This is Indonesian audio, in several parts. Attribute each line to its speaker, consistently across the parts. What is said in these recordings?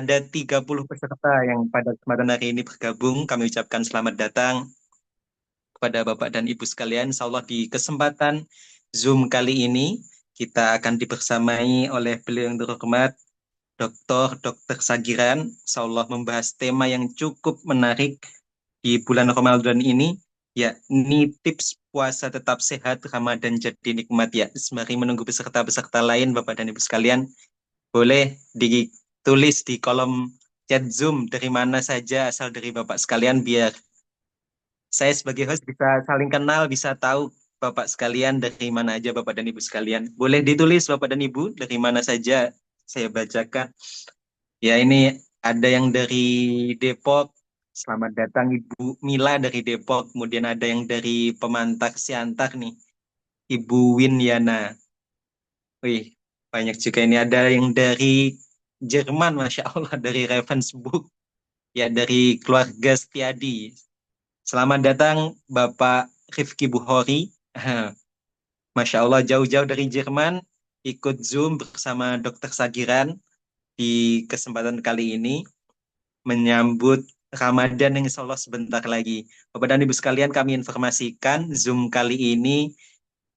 Speaker 1: ada 30 peserta yang pada kesempatan hari ini bergabung. Kami ucapkan selamat datang kepada Bapak dan Ibu sekalian. Insya Allah di kesempatan Zoom kali ini kita akan dibersamai oleh beliau yang terhormat Dr. Sagiran. Insya Allah membahas tema yang cukup menarik di bulan Ramadan ini. Ya, ini tips puasa tetap sehat, Ramadan jadi nikmat ya. Sembari menunggu peserta-peserta lain, Bapak dan Ibu sekalian, boleh ditulis di kolom chat Zoom dari mana saja asal dari Bapak sekalian biar saya sebagai host bisa saling kenal, bisa tahu Bapak sekalian dari mana aja Bapak dan Ibu sekalian. Boleh ditulis Bapak dan Ibu dari mana saja saya bacakan. Ya ini ada yang dari Depok. Selamat datang Ibu Mila dari Depok. Kemudian ada yang dari Pemantak Siantar nih. Ibu Winyana. Wih, banyak juga ini. Ada yang dari Jerman, Masya Allah, dari Ravensburg. Ya, dari keluarga Setiadi. Selamat datang Bapak Rifki Buhori. Masya Allah, jauh-jauh dari Jerman, ikut Zoom bersama Dokter Sagiran di kesempatan kali ini, menyambut Ramadan yang insya Allah sebentar lagi. Bapak dan Ibu sekalian, kami informasikan Zoom kali ini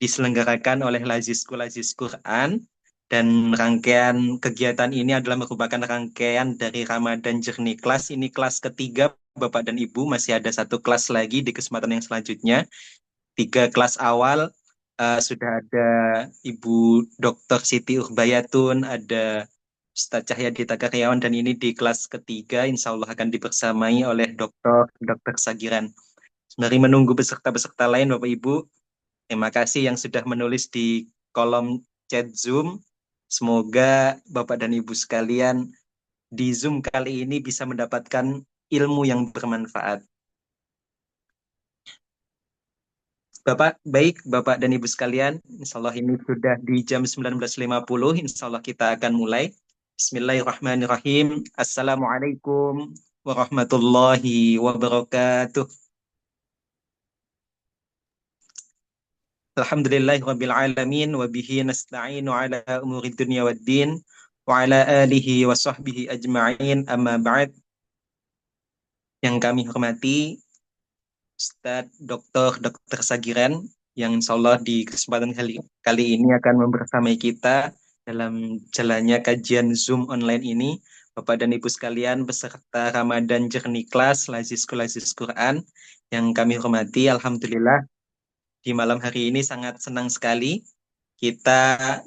Speaker 1: diselenggarakan oleh Lazis Quran, dan rangkaian kegiatan ini adalah merupakan rangkaian dari Ramadan Journey Class. Ini kelas ketiga Bapak dan Ibu, masih ada satu kelas lagi di kesempatan yang selanjutnya. Tiga kelas awal sudah ada Ibu Dr. Siti Urbayatun, ada Ustaz Cahyadi Takaryawan, dan ini di kelas ketiga insya Allah akan dibersamai oleh Dr. Sagiran. Sembari menunggu peserta-peserta lain Bapak Ibu, terima kasih yang sudah menulis di kolom chat Zoom. Semoga Bapak dan Ibu sekalian di Zoom kali ini bisa mendapatkan ilmu yang bermanfaat. Bapak dan Ibu sekalian, insya Allah ini sudah di jam 19.50, insya Allah kita akan mulai. Bismillahirrahmanirrahim. Assalamualaikum warahmatullahi wabarakatuh. Alhamdulillahirabbil alamin wa bihi nasta'inu ala umuri dunya waddin wa ala alihi wa sahbihi ajma'in, amma ba'd. Yang kami hormati Ustadz Dr. Sagiran yang insya Allah di kesempatan kali ini akan membersamai kita dalam jalannya kajian Zoom online ini. Bapak dan Ibu sekalian peserta Ramadan Journey Class Lazis Quran yang kami hormati, Alhamdulillah di malam hari ini sangat senang sekali kita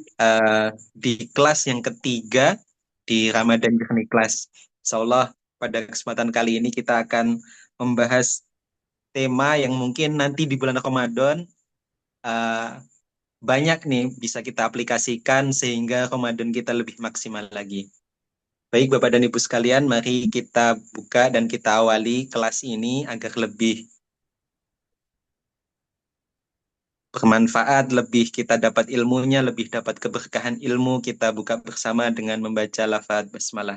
Speaker 1: di kelas yang ketiga di Ramadan Journey Class. Insya Allah pada kesempatan kali ini kita akan membahas tema yang mungkin nanti di bulan Ramadan uh, banyak nih bisa kita aplikasikan sehingga Ramadan kita lebih maksimal lagi. Baik Bapak dan Ibu sekalian, mari kita buka dan kita awali kelas ini agar lebih bermanfaat, lebih kita dapat ilmunya, lebih dapat keberkahan ilmu. Kita buka bersama dengan membaca lafaz basmalah.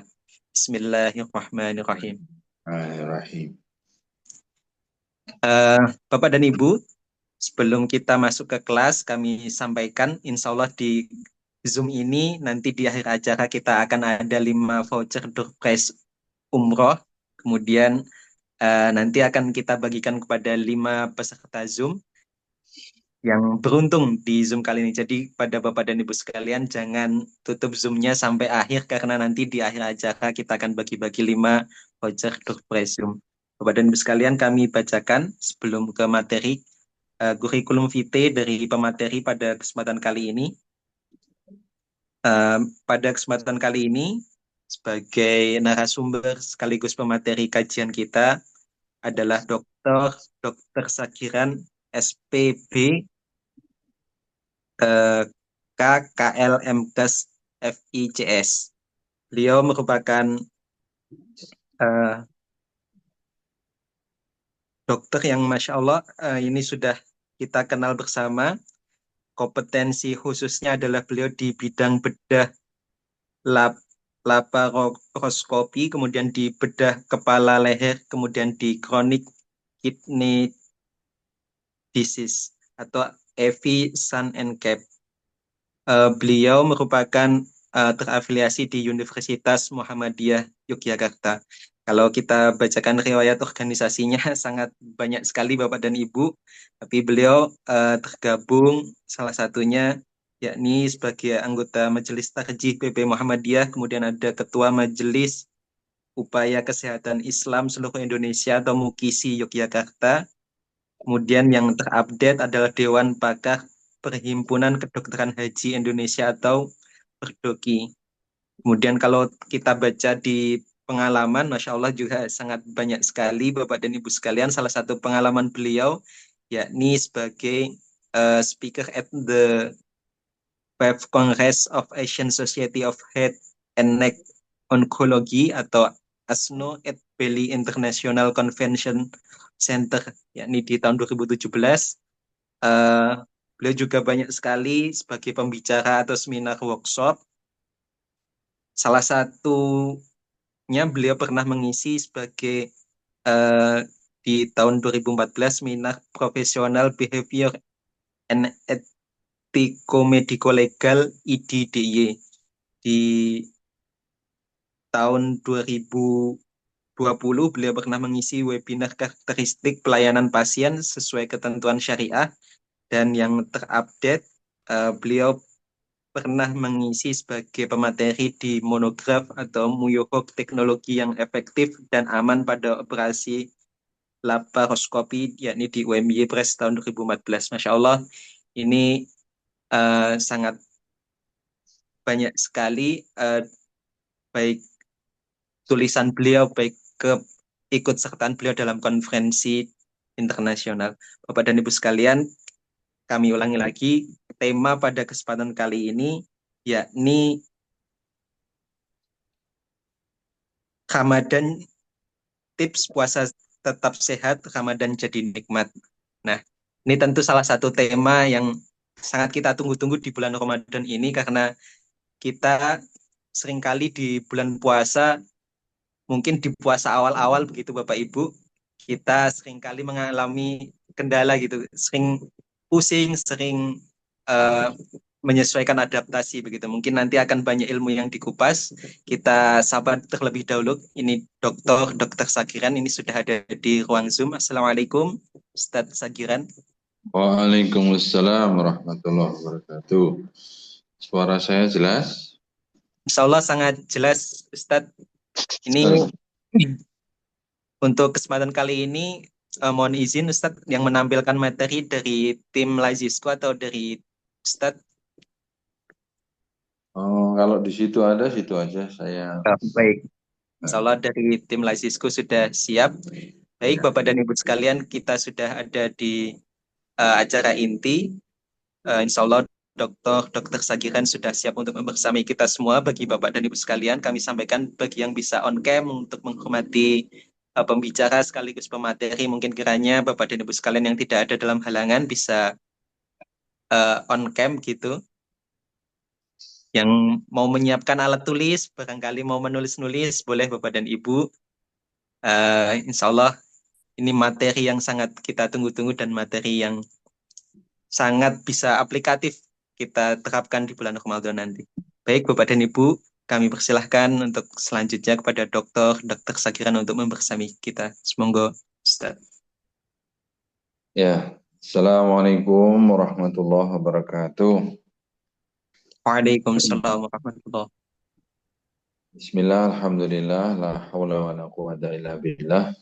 Speaker 1: Bismillahirrahmanirrahim.
Speaker 2: Bismillahirrahmanirrahim.
Speaker 1: Bapak dan Ibu, sebelum kita masuk ke kelas, kami sampaikan insya Allah di Zoom ini nanti di akhir acara kita akan ada 5 voucher door prize umroh. Kemudian nanti akan kita bagikan kepada 5 peserta Zoom yang beruntung di Zoom kali ini. Jadi pada Bapak dan Ibu sekalian jangan tutup Zoom-nya sampai akhir karena nanti di akhir acara kita akan bagi-bagi 5 voucher door prize Zoom. Bapak dan Ibu sekalian, kami bacakan sebelum ke materi kurikulum vitae dari pemateri pada kesempatan kali ini. Pada kesempatan kali ini sebagai narasumber sekaligus pemateri kajian kita adalah Dr. Sagiran SPB KKLMKes FICS. Beliau merupakan dokter yang Masya Allah ini sudah kita kenal bersama. Kompetensi khususnya adalah beliau di bidang bedah laparoskopi, kemudian di bedah kepala leher, kemudian di chronic kidney disease atau EVI Sun and Cap. Beliau merupakan terafiliasi di Universitas Muhammadiyah Yogyakarta. Kalau kita bacakan riwayat organisasinya sangat banyak sekali Bapak dan Ibu, tapi beliau tergabung salah satunya yakni sebagai anggota Majelis Tarjih PP Muhammadiyah, kemudian ada Ketua Majelis Upaya Kesehatan Islam Seluruh Indonesia atau MUKISI Yogyakarta. Kemudian yang terupdate adalah Dewan Pakar Perhimpunan Kedokteran Haji Indonesia atau Perdoki. Kemudian kalau kita baca di pengalaman, Masya Allah juga sangat banyak sekali Bapak dan Ibu sekalian. Salah satu pengalaman beliau yakni sebagai speaker at the Fifth Congress of Asian Society of Head and Neck Oncology atau ASNO at Bali International Convention Center yakni di tahun 2017. Beliau juga banyak sekali sebagai pembicara atau seminar workshop. Salah satunya beliau pernah mengisi sebagai di tahun 2014 seminar profesional behavior and ethico-medico-legal IDDY. Di tahun 2020 beliau pernah mengisi webinar karakteristik pelayanan pasien sesuai ketentuan syariah, dan yang terupdate beliau pernah mengisi sebagai pemateri di monograf atau Muyohok teknologi yang efektif dan aman pada operasi laparoskopi yakni di UMY Press tahun 2014. Masya Allah, ini sangat banyak sekali baik tulisan beliau, baik ikut sertaan beliau dalam konferensi internasional. Bapak dan Ibu sekalian, kami ulangi lagi, tema pada kesempatan kali ini yakni Ramadan, tips puasa tetap sehat, Ramadan jadi nikmat. Nah, ini tentu salah satu tema yang sangat kita tunggu-tunggu di bulan Ramadan ini, karena kita seringkali di bulan puasa, mungkin di puasa awal-awal begitu Bapak Ibu, kita seringkali mengalami kendala gitu, sering pusing, sering uh, menyesuaikan adaptasi begitu. Mungkin nanti akan banyak ilmu yang dikupas. Kita sabar terlebih dahulu. Ini Dokter Sagiran ini sudah ada di ruang Zoom. Assalamualaikum, Ustadz Sagiran.
Speaker 2: Waalaikumsalam warahmatullahi wabarakatuh. Suara saya jelas?
Speaker 1: Insya Allah sangat jelas, Ustadz. Ini untuk kesempatan kali ini mohon izin Ustadz yang menampilkan materi dari tim Lazisco atau dari Ustadz.
Speaker 2: Oh, kalau di situ ada, situ aja saya.
Speaker 1: Baik, Insya Allah dari tim Lazisco sudah siap. Baik,
Speaker 2: Ya.
Speaker 1: Bapak dan Ibu sekalian, kita sudah ada di acara inti. Insya Allah Dokter Sagiran sudah siap untuk membersamai kita semua. Bagi Bapak dan Ibu sekalian, kami sampaikan bagi yang bisa on cam untuk menghormati pembicara sekaligus pemateri, mungkin kiranya Bapak dan Ibu sekalian yang tidak ada dalam halangan bisa on cam gitu. Yang mau menyiapkan alat tulis, barangkali mau menulis-nulis, boleh Bapak dan Ibu. Insya Allah ini materi yang sangat kita tunggu-tunggu dan materi yang sangat bisa aplikatif kita terapkan di bulan Ramadan nanti. Baik Bapak dan Ibu, kami persilahkan untuk selanjutnya kepada Dokter Sagiran untuk membersamai kita. Semoga Ustaz.
Speaker 2: Ya, Assalamualaikum warahmatullahi wabarakatuh.
Speaker 1: Waalaikumsalam warahmatullahi.
Speaker 2: Bismillah, alhamdulillah, la hawla wa la quwata illa billah.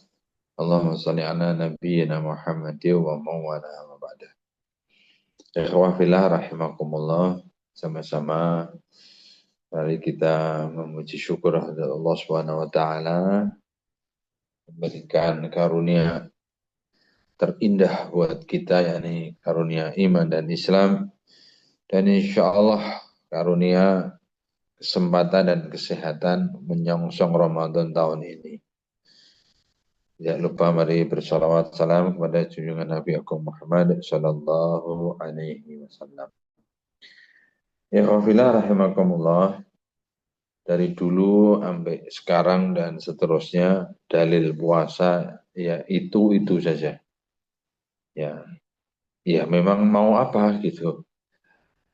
Speaker 2: Allahumma salli ala nabiyyina Muhammad wa mawala wa ba'da. Ikhwah fillah rahimakumullah, sama-sama mari kita memuji syukur kepada Allah Subhanahu wa taala memberikan karunia terindah buat kita, yakni karunia iman dan Islam, dan insya Allah karunia kesempatan dan kesehatan menyongsong Ramadan tahun ini. Tidak lupa mari bersalawat salam kepada junjungan Nabi Agung Muhammad sallallahu alaihi wasallam. Ya wafilah rahimakumullah, dari dulu sampai sekarang dan seterusnya dalil puasa ya itu saja. Ya, ya memang mau apa gitu.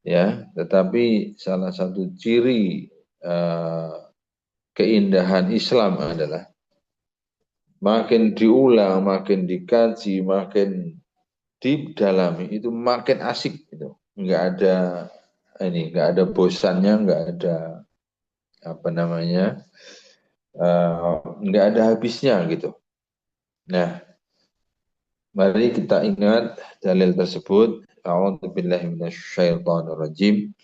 Speaker 2: ya, tetapi salah satu ciri keindahan Islam adalah makin diulang, makin dikaji, makin didalami itu makin asik gitu. Nggak ada bosannya, nggak ada apa namanya, nggak ada habisnya gitu. Nah, mari kita ingat dalil tersebut. A'udzubillahi minasyaitonirrajim.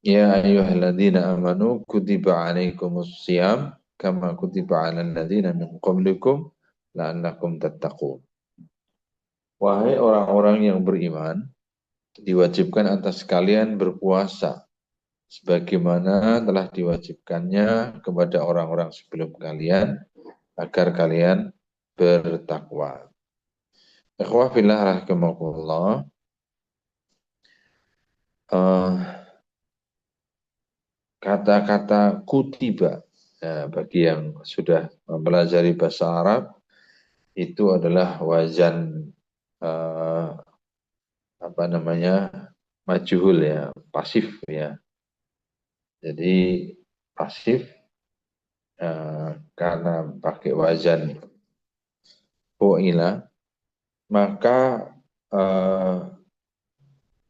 Speaker 2: Ya ayyuhalladzina amanu kutiba alaikumus syiyam kama kutiba alal ladzina min qablikum la'allakum tattaqun. Wahai orang-orang yang beriman, diwajibkan atas kalian berpuasa sebagaimana telah diwajibkannya kepada orang-orang sebelum kalian agar kalian bertakwa. Ikhwah fillah rahimakumullah. Kata-kata kutiba, bagi yang sudah mempelajari bahasa Arab, itu adalah wazan eh, apa namanya, majhul ya, pasif ya. Jadi pasif karena pakai wazan fu'ila, maka eh,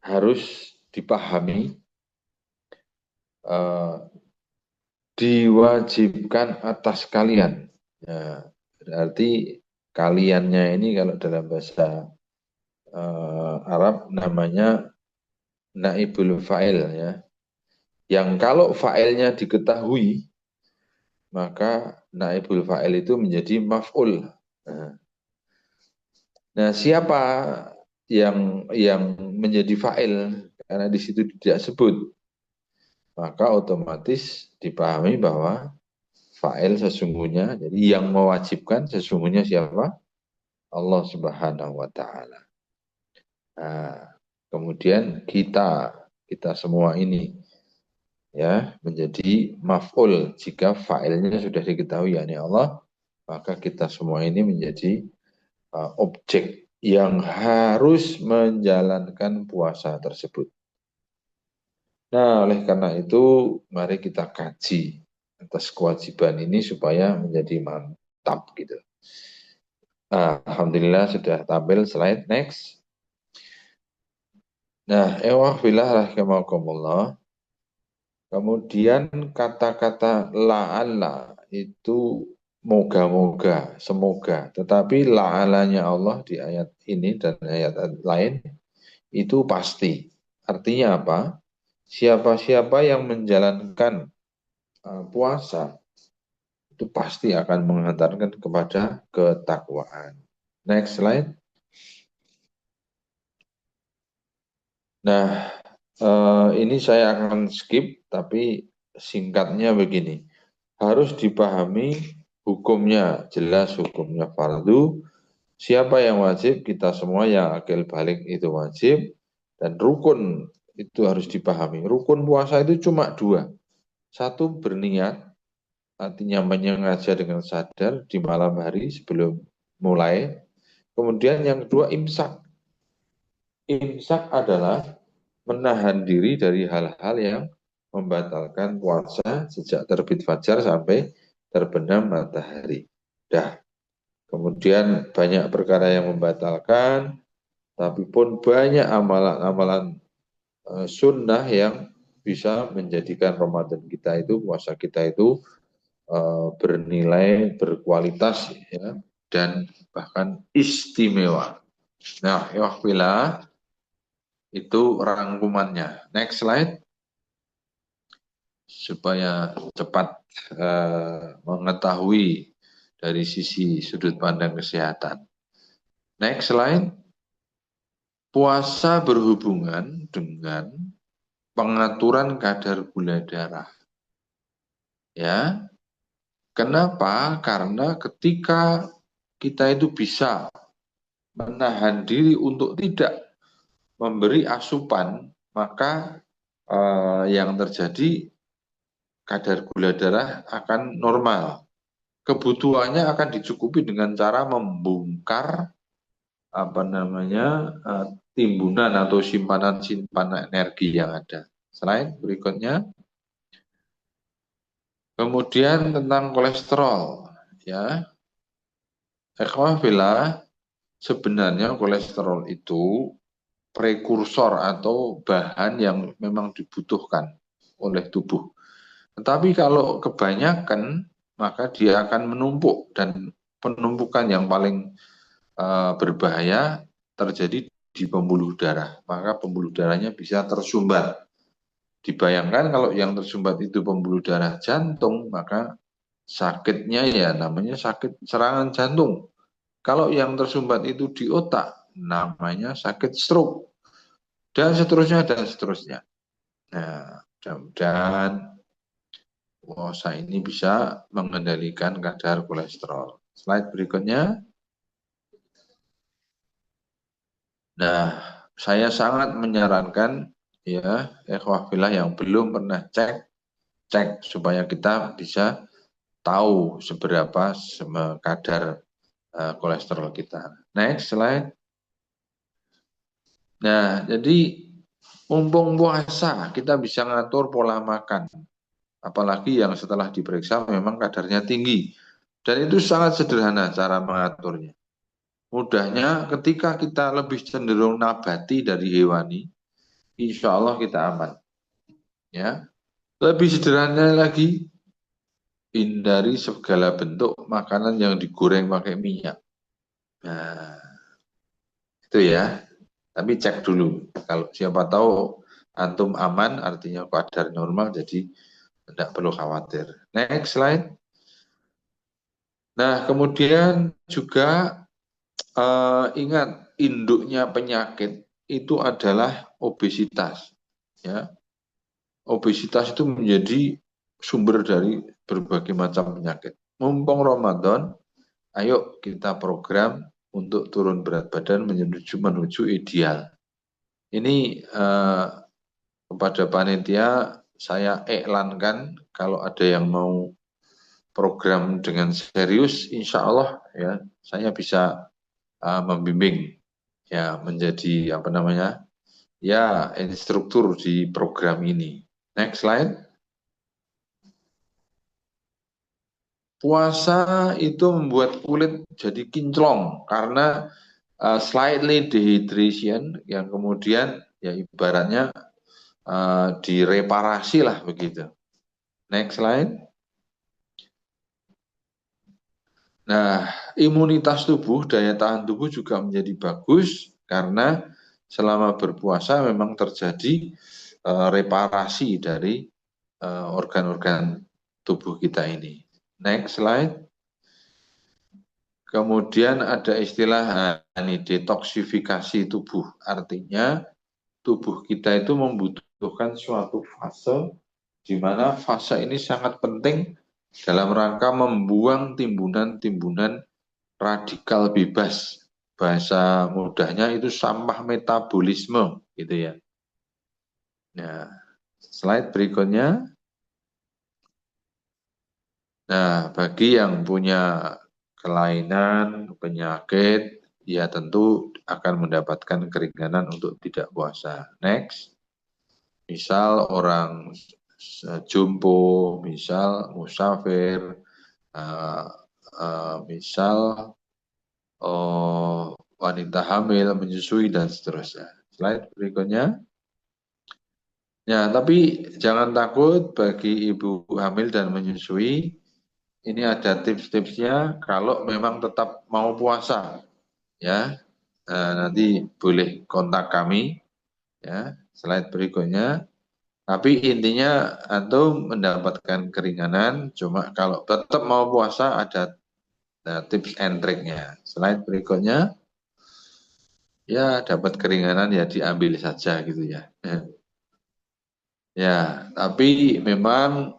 Speaker 2: harus dipahami eh, diwajibkan atas kalian. Ya, berarti kaliannya ini kalau dalam bahasa Arab namanya naibul fa'il ya. Yang kalau fa'ilnya diketahui, maka naibul fa'il itu menjadi maf'ul. Nah, siapa yang menjadi fa'il karena di situ tidak sebut, maka otomatis dipahami bahwa fa'il sesungguhnya, jadi yang mewajibkan sesungguhnya siapa? Allah Subhanahu wa taala. Nah, kemudian kita semua ini ya menjadi maf'ul jika fa'ilnya sudah diketahui yakni Allah, maka kita semua ini menjadi objek yang harus menjalankan puasa tersebut. Nah, oleh karena itu mari kita kaji atas kewajiban ini supaya menjadi mantap gitu. Nah, alhamdulillah sudah tampil slide next. Nah, fillah rahimakumullah. Kemudian kata-kata la'alla itu moga-moga, semoga. Tetapi la'alanya Allah di ayat ini dan ayat lain itu pasti. Artinya apa? Siapa-siapa yang menjalankan puasa itu pasti akan mengantarkan kepada ketakwaan. Next slide. Nah, ini saya akan skip, tapi singkatnya begini. Harus dipahami hukumnya, jelas hukumnya fardu. Siapa yang wajib? Kita semua yang akil balik itu wajib. Dan rukun itu harus dipahami. Rukun puasa itu cuma dua. Satu berniat, artinya menyengaja dengan sadar di malam hari sebelum mulai. Kemudian yang kedua imsak. Imsak adalah menahan diri dari hal-hal yang membatalkan puasa sejak terbit fajar sampai terbenam matahari. Dah. Kemudian banyak perkara yang membatalkan, tapi pun banyak amalan-amalan sunnah yang bisa menjadikan Ramadan kita itu, puasa kita itu bernilai, berkualitas, ya, dan bahkan istimewa. Nah, ya itu rangkumannya. Next slide, supaya cepat mengetahui dari sisi sudut pandang kesehatan. Next slide, puasa berhubungan dengan pengaturan kadar gula darah. Ya, kenapa? Karena ketika kita itu bisa menahan diri untuk tidak memberi asupan, maka yang terjadi kadar gula darah akan normal. Kebutuhannya akan dicukupi dengan cara membongkar timbunan atau simpanan-simpanan energi yang ada. Slide berikutnya. Kemudian tentang kolesterol, ya, ikhwafillah, sebenarnya kolesterol itu prekursor atau bahan yang memang dibutuhkan oleh tubuh. Tetapi kalau kebanyakan, maka dia akan menumpuk, dan penumpukan yang paling berbahaya terjadi di pembuluh darah. Maka pembuluh darahnya bisa tersumbat. Dibayangkan kalau yang tersumbat itu pembuluh darah jantung, maka sakitnya ya namanya sakit serangan jantung. Kalau yang tersumbat itu di otak, namanya sakit stroke, dan seterusnya dan seterusnya. Nah, mudah-mudahan puasa ini bisa mengendalikan kadar kolesterol. Slide berikutnya. Nah, saya sangat menyarankan ya, ikhwah yang belum pernah cek supaya kita bisa tahu seberapa kadar kolesterol kita. Next slide. Nah, jadi mumpung puasa kita bisa ngatur pola makan. Apalagi yang setelah diperiksa memang kadarnya tinggi. Dan itu sangat sederhana cara mengaturnya. Mudahnya ketika kita lebih cenderung nabati dari hewani, insya Allah kita aman. Ya, lebih sederhana lagi, hindari segala bentuk makanan yang digoreng pakai minyak. Nah, itu ya. Tapi cek dulu. Kalau siapa tahu antum aman, artinya kadar normal, jadi tidak perlu khawatir. Next slide. Nah, kemudian juga ingat, induknya penyakit itu adalah obesitas. Ya, obesitas itu menjadi sumber dari berbagai macam penyakit. Mumpung Ramadan, ayo kita program untuk turun berat badan menuju ideal. Ini kepada panitia saya iklankan, kalau ada yang mau program dengan serius, insya Allah ya saya bisa membimbing ya menjadi apa namanya ya instruktur di program ini. Next slide. Puasa itu membuat kulit jadi kinclong karena slightly dehydration, yang kemudian ya ibaratnya direparasi lah begitu. Next slide. Nah, imunitas tubuh, daya tahan tubuh juga menjadi bagus karena selama berpuasa memang terjadi reparasi dari organ-organ tubuh kita ini. Next slide. Kemudian ada istilah ini detoksifikasi tubuh. Artinya tubuh kita itu membutuhkan suatu fase di mana fase ini sangat penting dalam rangka membuang timbunan-timbunan radikal bebas. Bahasa mudahnya itu sampah metabolisme gitu ya. Nah, slide berikutnya. Nah, bagi yang punya kelainan, penyakit, ya tentu akan mendapatkan keringanan untuk tidak puasa. Next. Misal orang jumbo, misal musafir, misal wanita hamil, menyusui, dan seterusnya. Slide berikutnya. Ya, tapi jangan takut bagi ibu hamil dan menyusui. Ini ada tips-tipsnya kalau memang tetap mau puasa. Ya, nanti boleh kontak kami. Ya, slide berikutnya. Tapi intinya antum mendapatkan keringanan, cuma kalau tetap mau puasa ada tips and triknya. Slide berikutnya, ya dapat keringanan ya diambil saja gitu ya. Ya, tapi memang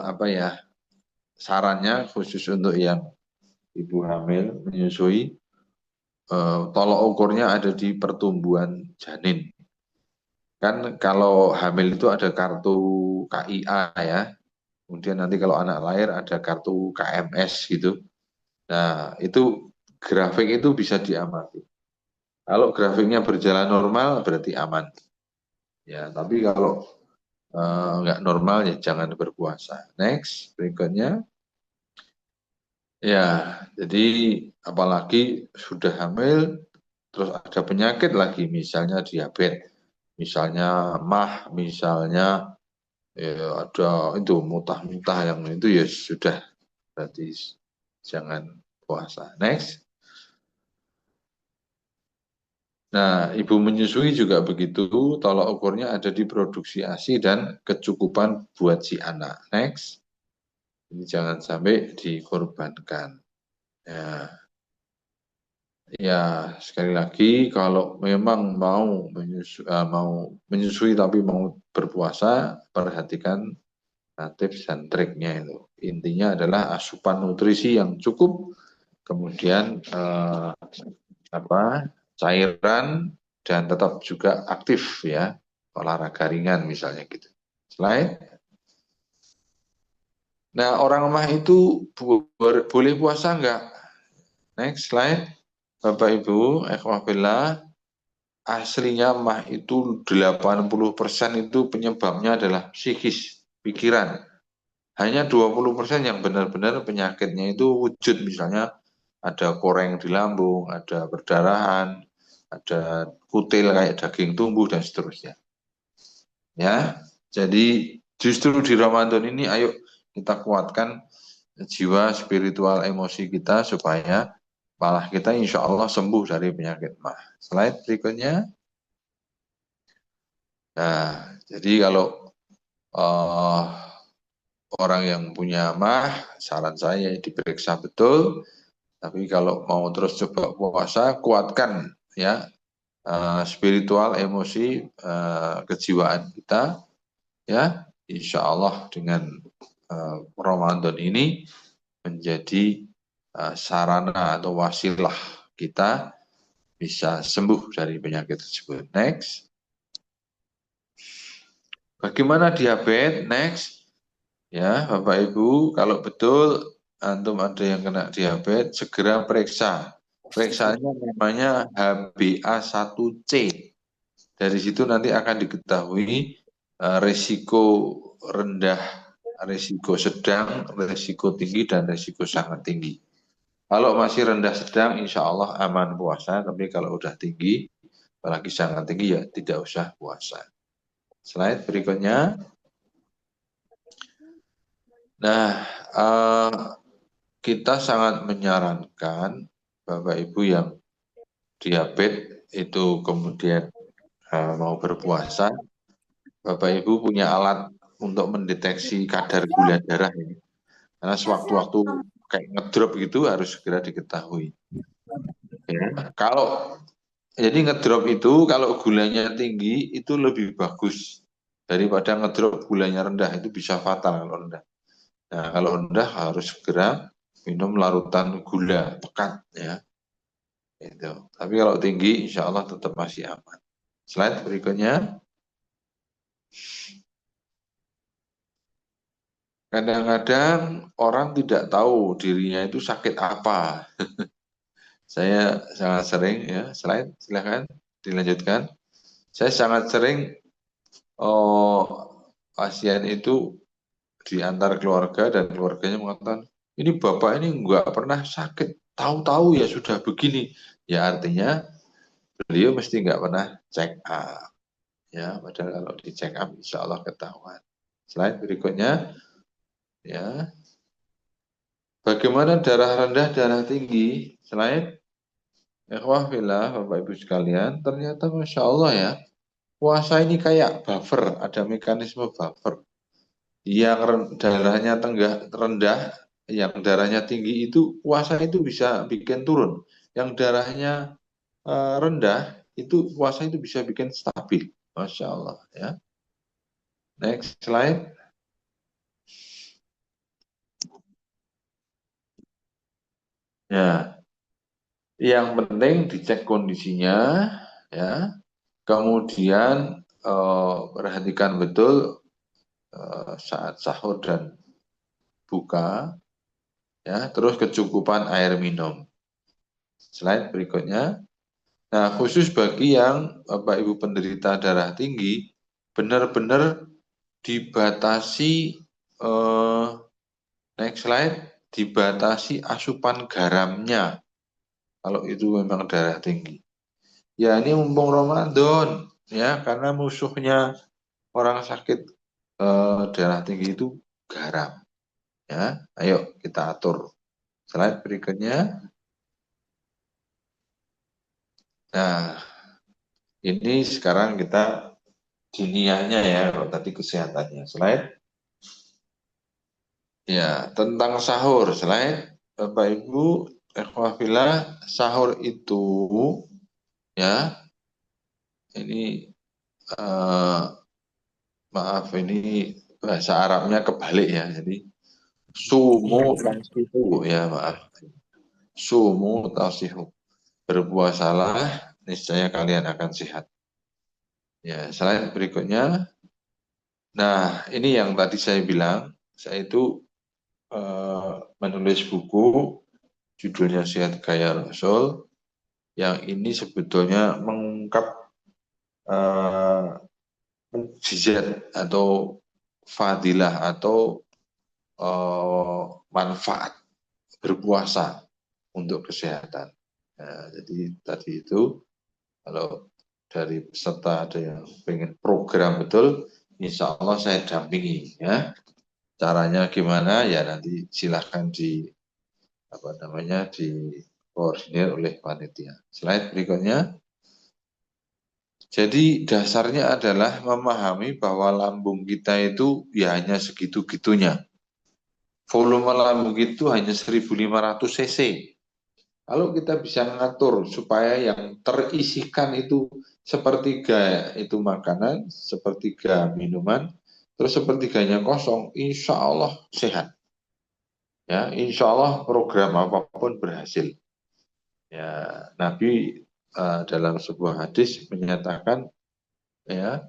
Speaker 2: apa ya, sarannya khusus untuk yang ibu hamil menyusui, tolok ukurnya ada di pertumbuhan janin. Kan kalau hamil itu ada kartu KIA ya. Kemudian nanti kalau anak lahir ada kartu KMS gitu. Nah, itu grafik itu bisa diamati. Kalau grafiknya berjalan normal berarti aman. Ya, tapi kalau nggak normal ya jangan berpuasa. Next, berikutnya. Ya, jadi apalagi sudah hamil, terus ada penyakit lagi, misalnya diabetes, misalnya mah, misalnya ya, ada itu muntah-muntah yang itu ya sudah berarti jangan puasa. Next. Nah, ibu menyusui juga begitu, tolak ukurnya ada di produksi ASI dan kecukupan buat si anak. Next. Ini jangan sampai dikorbankan. Ya, ya sekali lagi kalau memang mau menyusui tapi mau berpuasa, perhatikan tips dan triknya itu. Intinya adalah asupan nutrisi yang cukup, kemudian apa cairan dan tetap juga aktif ya, olahraga ringan misalnya gitu. Slide. Nah, orang mah itu boleh puasa nggak? Next slide. Bapak Ibu, ikhwah aslinya mah itu 80% itu penyebabnya adalah psikis, pikiran. Hanya 20% yang benar-benar penyakitnya itu wujud, misalnya ada koreng di lambung, ada perdarahan, ada kutil kayak daging tumbuh dan seterusnya. Ya, jadi justru di Ramadan ini ayo kita kuatkan jiwa spiritual emosi kita supaya malah kita insya Allah sembuh dari penyakit mah. Slide berikutnya. Nah, jadi kalau uh, orang yang punya mah, saran saya diperiksa betul. Tapi kalau mau terus coba puasa, kuatkan ya spiritual, emosi, kejiwaan kita ya. Insya Allah dengan Ramadan ini menjadi sarana atau wasilah kita bisa sembuh dari penyakit tersebut. Next. Bagaimana diabetes? Next. Ya, Bapak Ibu, kalau betul antum ada yang kena diabetes, segera periksa. Periksanya namanya HbA1c. Dari situ nanti akan diketahui risiko rendah, risiko sedang, risiko tinggi, dan risiko sangat tinggi. Kalau masih rendah sedang, insya Allah aman puasa. Tapi kalau udah tinggi, apalagi sangat tinggi ya tidak usah puasa. Slide berikutnya. Nah, kita sangat menyarankan Bapak Ibu yang diabetes itu kemudian mau berpuasa, Bapak Ibu punya alat untuk mendeteksi kadar gula darah ini. Karena sewaktu-waktu kayak ngedrop gitu harus segera diketahui. Ya. Kalau jadi ngedrop itu kalau gulanya tinggi itu lebih bagus daripada ngedrop gulanya rendah, itu bisa fatal kalau rendah. Nah, kalau rendah harus segera minum larutan gula pekat ya. Itu. Tapi kalau tinggi insya Allah tetap masih aman. Slide berikutnya. Kadang-kadang orang tidak tahu dirinya itu sakit apa. Saya sangat sering ya, slide silakan dilanjutkan. Saya sangat sering oh, pasien itu di antar keluarga dan keluarganya mengatakan, ini bapak ini nggak pernah sakit, tahu-tahu ya sudah begini. Ya artinya beliau mesti nggak pernah check up. Ya, padahal kalau di check up insya Allah ketahuan. Slide berikutnya. Ya, bagaimana darah rendah, darah tinggi? Slide. Ikhwah fillah, Bapak Ibu sekalian, ternyata Masya Allah ya, puasa ini kayak buffer, ada mekanisme buffer. Yang darahnya rendah, yang darahnya tinggi itu, puasa itu bisa bikin turun. Yang darahnya rendah, itu puasa itu bisa bikin stabil. Masya Allah ya. Next slide. Ya, yang penting dicek kondisinya, ya. Kemudian perhatikan betul saat sahur dan buka, ya. Terus kecukupan air minum. Slide berikutnya. Nah, khusus bagi yang Bapak Ibu penderita darah tinggi, benar-benar dibatasi, next slide, dibatasi asupan garamnya, kalau itu memang darah tinggi. Ya, ini mumpung Ramadan, ya, karena musuhnya orang sakit darah tinggi itu garam. Ya, ayo kita atur. Slide berikutnya. Nah, ini sekarang kita dunianya ya, kalau tadi kesehatannya. Slide. Ya, tentang sahur. Slide. Bapak Ibu, ikhwafillah, sahur itu ya, ini maaf, ini bahasa Arabnya kebalik ya. Jadi
Speaker 1: Iya,
Speaker 2: sumu
Speaker 1: iya.
Speaker 2: tasihu ya, maaf. Sumu tasihu. Berpuasalah, niscaya kalian akan sehat. Ya, slide berikutnya. Nah, ini yang tadi saya bilang, saya itu menulis buku judulnya Sehat Gaya Rasul, yang ini sebetulnya mengungkap eh, mukjizat atau fadilah atau manfaat berpuasa untuk kesehatan. Nah, jadi tadi itu kalau dari peserta ada yang pengen program betul, insya Allah saya dampingi ya. Caranya gimana ya nanti silahkan di apa namanya dikoordinir oleh panitia. Slide berikutnya. Jadi dasarnya adalah memahami bahwa lambung kita itu ya hanya segitu-gitunya. Volume lambung itu hanya 1.500 cc. Kalau kita bisa ngatur supaya yang terisikan itu sepertiga itu makanan, sepertiga minuman, terus sepertiganya kosong, insya Allah sehat. Ya, insya Allah program apapun berhasil. Ya, Nabi dalam sebuah hadis menyatakan ya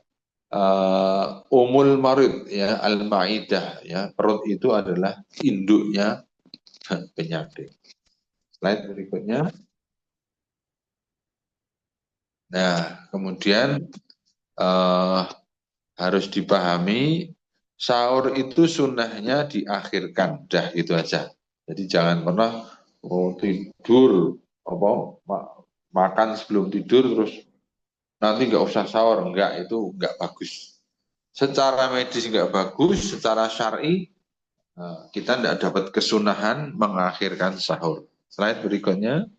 Speaker 2: umul marid ya al-maidah ya perut itu adalah induknya penyakit. Slide berikutnya. Nah, kemudian eh, harus dipahami sahur itu sunnahnya diakhirkan, dah gitu aja. Jadi jangan pernah tidur apa makan sebelum tidur terus nanti nggak usah sahur, enggak, itu nggak bagus. Secara medis nggak bagus, secara syar'i kita tidak dapat kesunahan mengakhirkan sahur. Slide berikutnya.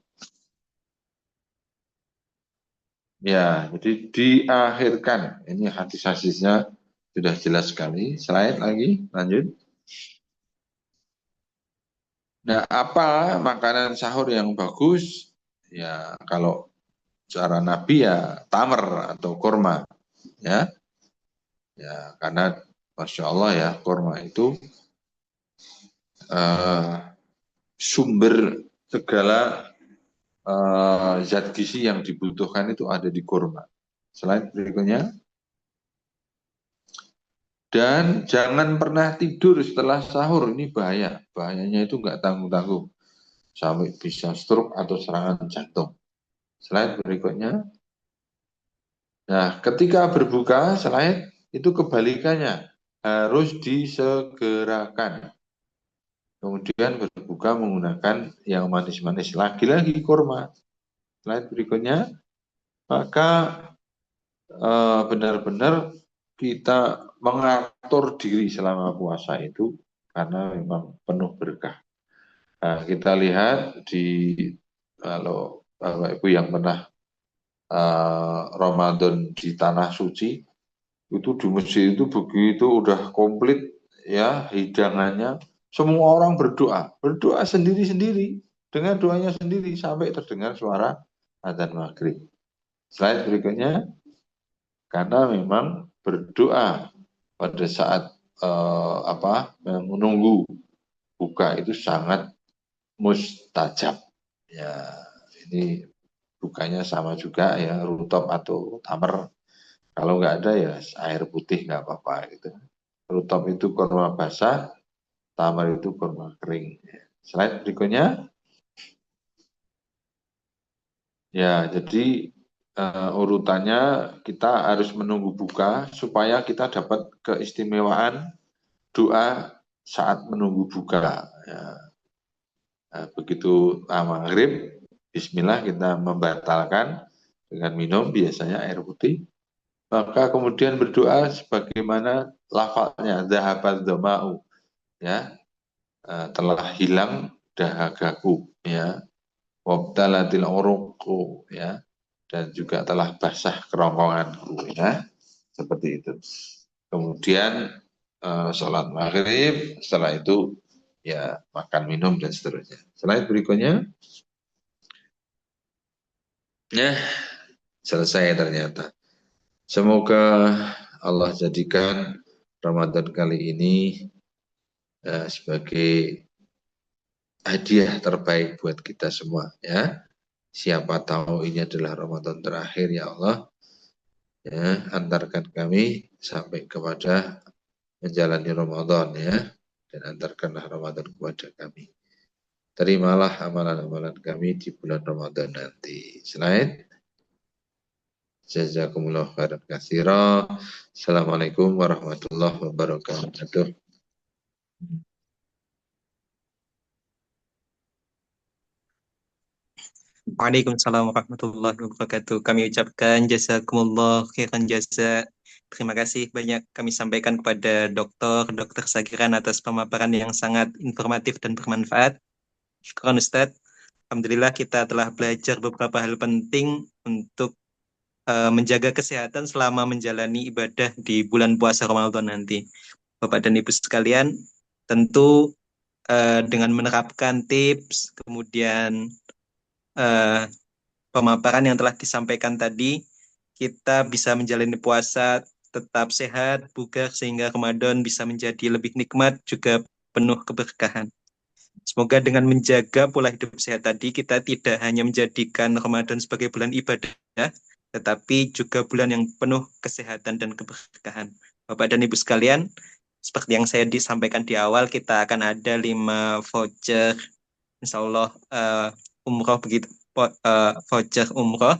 Speaker 2: Ya, jadi diakhirkan. Ini hadis-hadisnya sudah jelas sekali. Slide lagi, lanjut. Nah, apa makanan sahur yang bagus? Ya, kalau cara Nabi ya tamar atau kurma. Ya, ya karena Masya Allah ya, kurma itu eh, sumber segala zat gizi yang dibutuhkan itu ada di kurma. Slide berikutnya. Dan jangan pernah tidur setelah sahur, ini bahaya. Bahayanya itu nggak tanggung-tanggung. Sampai bisa stroke atau serangan jantung. Slide berikutnya. Nah, ketika berbuka, slide itu kebalikannya. Harus disegerakan. Kemudian berbuka menggunakan yang manis-manis. Lagi-lagi kurma. Slide berikutnya. Maka benar-benar kita mengatur diri selama puasa itu karena memang penuh berkah. Nah, kita lihat kalau Bapak Ibu yang pernah Ramadan di tanah suci itu di masjid itu begitu udah komplit ya hidangannya, semua orang berdoa sendiri-sendiri dengan doanya sendiri sampai terdengar suara adzan maghrib. Slide berikutnya. Karena memang berdoa pada saat menunggu buka itu sangat mustajab. Ya, ini bukanya sama juga ya, rutop atau tamar. Kalau nggak ada ya air putih nggak apa-apa gitu. Rutop itu kurma basah, tamar itu kurma kering. Slide berikutnya. Ya, jadi urutannya kita harus menunggu buka supaya kita dapat keistimewaan doa saat menunggu buka. Ya. Nah, begitu maghrib, Bismillah kita membatalkan dengan minum biasanya air putih. Maka kemudian berdoa sebagaimana lafalnya zahabat dhama'u, ya, telah hilang dahagaku, ya, wabtalatil uruqu, ya, dan juga telah basah kerongkonganku, ya, seperti itu. Kemudian sholat maghrib, setelah itu ya makan minum dan seterusnya. Slide berikutnya, ya selesai ternyata. Semoga Allah jadikan Ramadan kali ini sebagai hadiah terbaik buat kita semua, ya. Siapa tahu ini adalah Ramadan terakhir, ya Allah. Ya, antarkan kami sampai kepada menjalani Ramadan, ya, dan antarkanlah Ramadan kepada kami. Terimalah amalan-amalan kami di bulan Ramadan nanti. Selain jazakumullah khairan katsira. Assalamualaikum warahmatullahi wabarakatuh.
Speaker 1: Waalaikumsalam warahmatullahi wabarakatuh. Kami ucapkan jazakumullah khairan jasa. Terima kasih banyak kami sampaikan kepada Dr. Sagiran atas pemaparan yang sangat informatif dan bermanfaat. Syukran Ustadz. Alhamdulillah kita telah belajar beberapa hal penting untuk menjaga kesehatan selama menjalani ibadah di bulan puasa Ramadan nanti. Bapak dan Ibu sekalian, tentu dengan menerapkan tips, kemudian pemaparan yang telah disampaikan tadi, kita bisa menjalani puasa tetap sehat, bugar, sehingga Ramadan bisa menjadi lebih nikmat, juga penuh keberkahan. Semoga dengan menjaga pola hidup sehat tadi, kita tidak hanya menjadikan Ramadan sebagai bulan ibadah, tetapi juga bulan yang penuh kesehatan dan keberkahan. Bapak dan Ibu sekalian, seperti yang saya disampaikan di awal, kita akan ada 5 voucher, insya Allah umroh begitu, voucher umroh.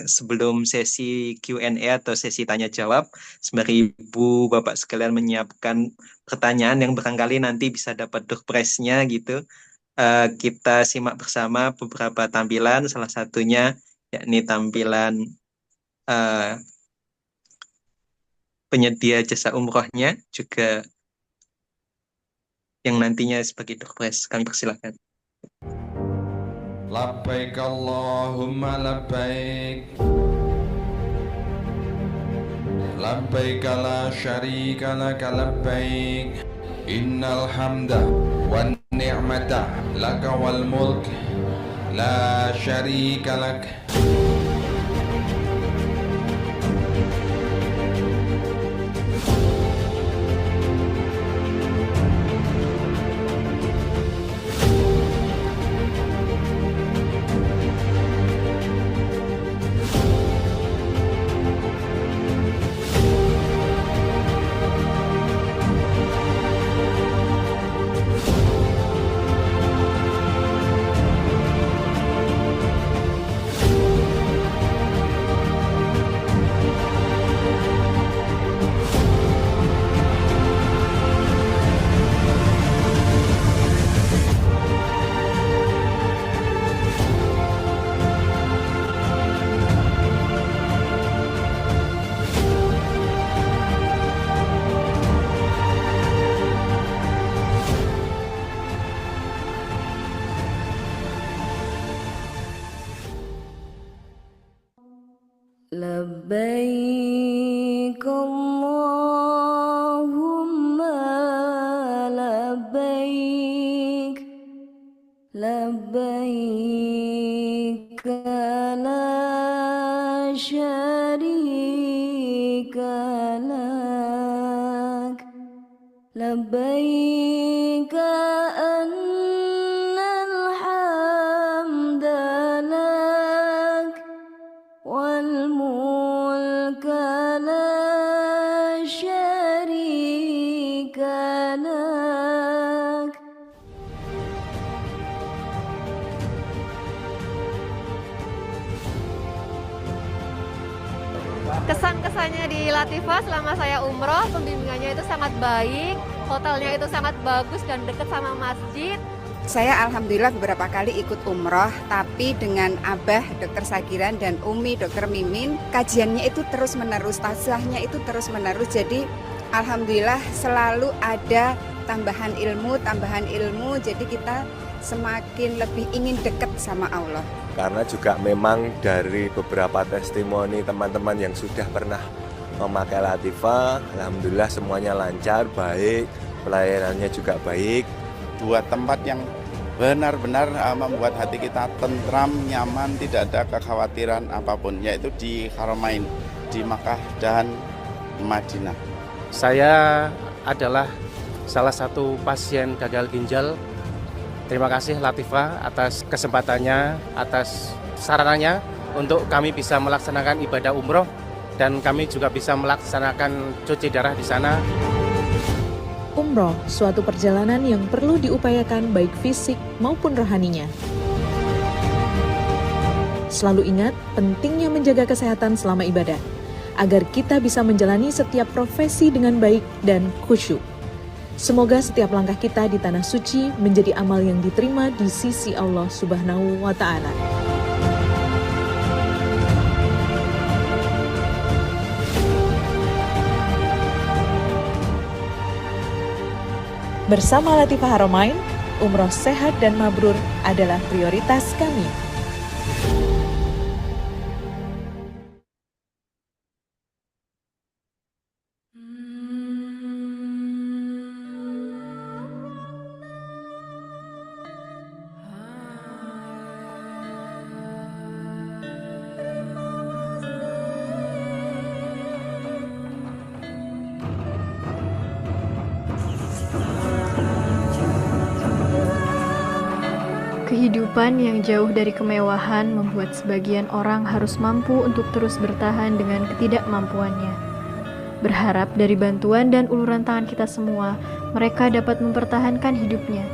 Speaker 1: Sebelum sesi Q&A atau sesi tanya jawab, sembari Ibu Bapak sekalian menyiapkan pertanyaan yang barangkali nanti bisa dapat door prize-nya gitu. Kita simak bersama beberapa tampilan, salah satunya yakni tampilan penyedia jasa umrohnya, juga yang nantinya sebagai door prize. Kami persilakan.
Speaker 3: Labbaik Allahumma labbaik Labbaik la syarika laka labbaik Innal hamda wan ni'mata laka wal mulk la syarika lak.
Speaker 4: لبيك اللهم لبيك لبيك لا شريك لك لبيك أن الحمد لك والملك لا شريك لك
Speaker 5: Kesan-kesannya di Latifah selama saya umroh, pembimbingannya itu sangat baik, hotelnya itu sangat bagus dan dekat sama masjid.
Speaker 6: Saya alhamdulillah beberapa kali ikut umroh, tapi dengan Abah Dr. Sagiran dan Umi Dr. Mimin, kajiannya itu terus-menerus, tasahnya itu terus-menerus. Jadi alhamdulillah selalu ada tambahan ilmu, jadi kita semakin lebih ingin dekat sama Allah.
Speaker 7: Karena juga memang dari beberapa testimoni teman-teman yang sudah pernah memakai Latifah, alhamdulillah semuanya lancar, baik, pelayanannya juga baik.
Speaker 8: Buat tempat yang benar-benar membuat hati kita tentram, nyaman, tidak ada kekhawatiran apapun, yaitu di Haramain, di Makkah dan Madinah.
Speaker 9: Saya adalah salah satu pasien gagal ginjal. Terima kasih Latifah atas kesempatannya, atas sarananya untuk kami bisa melaksanakan ibadah umroh dan kami juga bisa melaksanakan cuci darah di sana.
Speaker 10: Umroh, suatu perjalanan yang perlu diupayakan baik fisik maupun rohaninya. Selalu ingat pentingnya menjaga kesehatan selama ibadah, agar kita bisa menjalani setiap profesi dengan baik dan khusyuk. Semoga setiap langkah kita di Tanah Suci menjadi amal yang diterima di sisi Allah Subhanahu wa Ta'ala. Bersama Latifah Haramain, umroh sehat dan mabrur adalah prioritas kami.
Speaker 11: Kehidupan yang jauh dari kemewahan membuat sebagian orang harus mampu untuk terus bertahan dengan ketidakmampuannya. Berharap dari bantuan dan uluran tangan kita semua, mereka dapat mempertahankan hidupnya,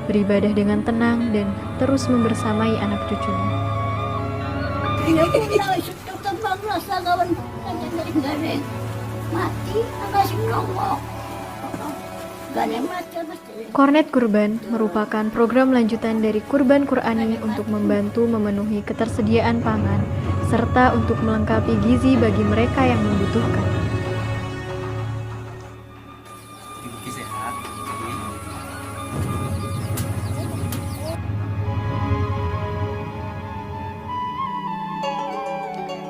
Speaker 11: beribadah dengan tenang, dan terus membersamai anak cucunya. Kornet Kurban merupakan program lanjutan dari Kurban Qur'ani untuk membantu memenuhi ketersediaan pangan, serta untuk melengkapi gizi bagi mereka yang membutuhkan.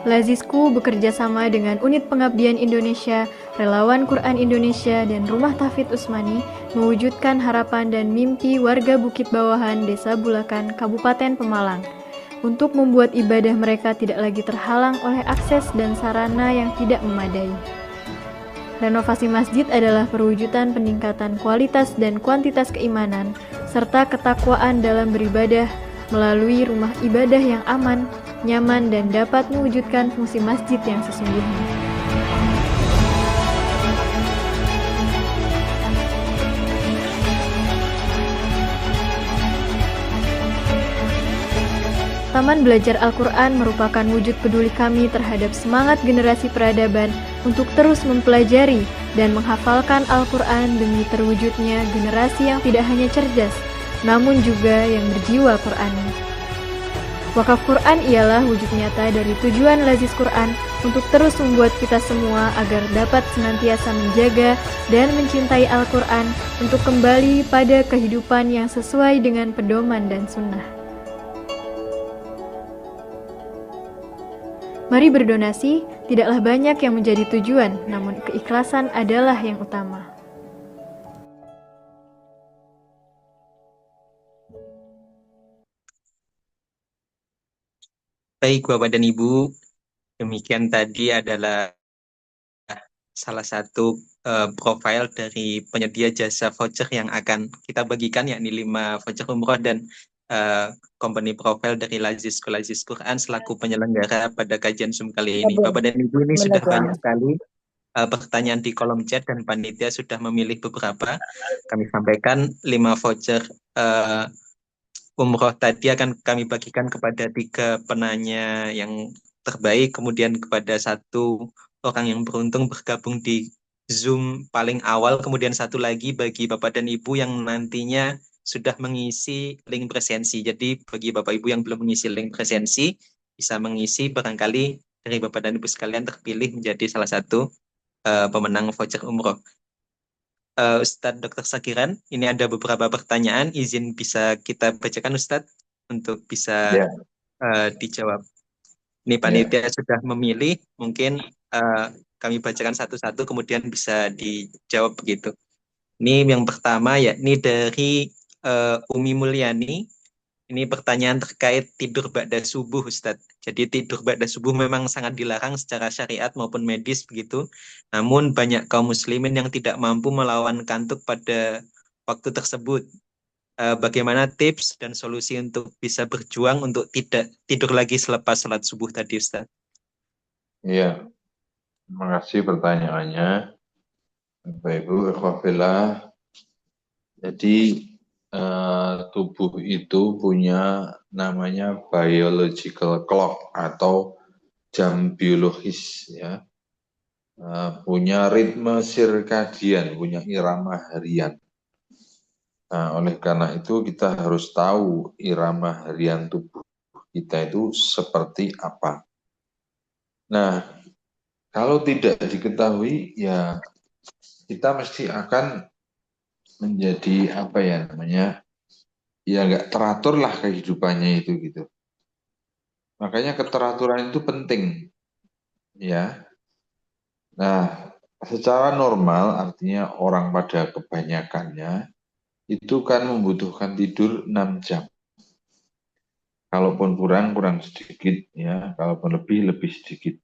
Speaker 11: Lazisku bekerja sama dengan Unit Pengabdian Indonesia, Relawan Quran Indonesia, dan Rumah Tahfidz Usmani mewujudkan harapan dan mimpi warga Bukit Bawahan, Desa Bulakan, Kabupaten Pemalang, untuk membuat ibadah mereka tidak lagi terhalang oleh akses dan sarana yang tidak memadai. Renovasi masjid adalah perwujudan peningkatan kualitas dan kuantitas keimanan, serta ketakwaan dalam beribadah melalui rumah ibadah yang aman, nyaman, dan dapat mewujudkan fungsi masjid yang sesungguhnya. Taman Belajar Al-Quran merupakan wujud peduli kami terhadap semangat generasi peradaban untuk terus mempelajari dan menghafalkan Al-Quran demi terwujudnya generasi yang tidak hanya cerdas, namun juga yang berjiwa Qur'ani. Wakaf Quran ialah wujud nyata dari tujuan Lazis Quran untuk terus membuat kita semua agar dapat senantiasa menjaga dan mencintai Al-Quran untuk kembali pada kehidupan yang sesuai dengan pedoman dan sunnah. Mari berdonasi, tidaklah banyak yang menjadi tujuan, namun keikhlasan adalah yang utama.
Speaker 1: Baik Bapak dan Ibu, demikian tadi adalah salah satu profil dari penyedia jasa voucher yang akan kita bagikan, yakni 5 voucher umroh dan company profile dari Lazis Quran selaku penyelenggara pada kajian Zoom kali ini. Bapak dan Ibu, ini sudah banyak sekali pertanyaan di kolom chat dan panitia sudah memilih beberapa. Kami sampaikan 5 voucher umroh tadi akan kami bagikan kepada 3 penanya yang terbaik, kemudian kepada 1 orang yang beruntung bergabung di Zoom paling awal, kemudian satu lagi bagi Bapak dan Ibu yang nantinya sudah mengisi link presensi. Jadi bagi Bapak Ibu yang belum mengisi link presensi, bisa mengisi, barangkali dari Bapak dan Ibu sekalian terpilih menjadi salah satu pemenang voucher umroh. Ustadz Dr. Sakiran, ini ada beberapa pertanyaan, izin bisa kita bacakan Ustadz untuk bisa
Speaker 2: Ya,
Speaker 1: dijawab. Ini
Speaker 2: ya.
Speaker 1: panitia sudah memilih, mungkin kami bacakan satu-satu kemudian bisa dijawab begitu. Ini yang pertama yakni dari Umi Mulyani. Ini pertanyaan terkait tidur ba'da subuh, Ustadz. Jadi tidur ba'da subuh memang sangat dilarang secara syariat maupun medis begitu. Namun banyak kaum muslimin yang tidak mampu melawan kantuk pada waktu tersebut. Bagaimana tips dan solusi untuk bisa berjuang untuk tidak tidur lagi selepas salat subuh tadi, Ustadz?
Speaker 2: Iya, terima kasih pertanyaannya. Bapak Ibu, ikhwafillah. Jadi tubuh itu punya namanya biological clock atau jam biologis, ya. Punya ritme sirkadian, punya irama harian. Nah, oleh karena itu kita harus tahu irama harian tubuh kita itu seperti apa. Nah, kalau tidak diketahui, ya kita mesti akan menjadi apa ya namanya, ya nggak teratur lah kehidupannya itu gitu. Makanya keteraturan itu penting, ya. Nah, secara normal artinya orang pada kebanyakannya itu kan membutuhkan tidur 6 jam. Kalaupun kurang, kurang sedikit, ya. Kalaupun lebih, lebih sedikit.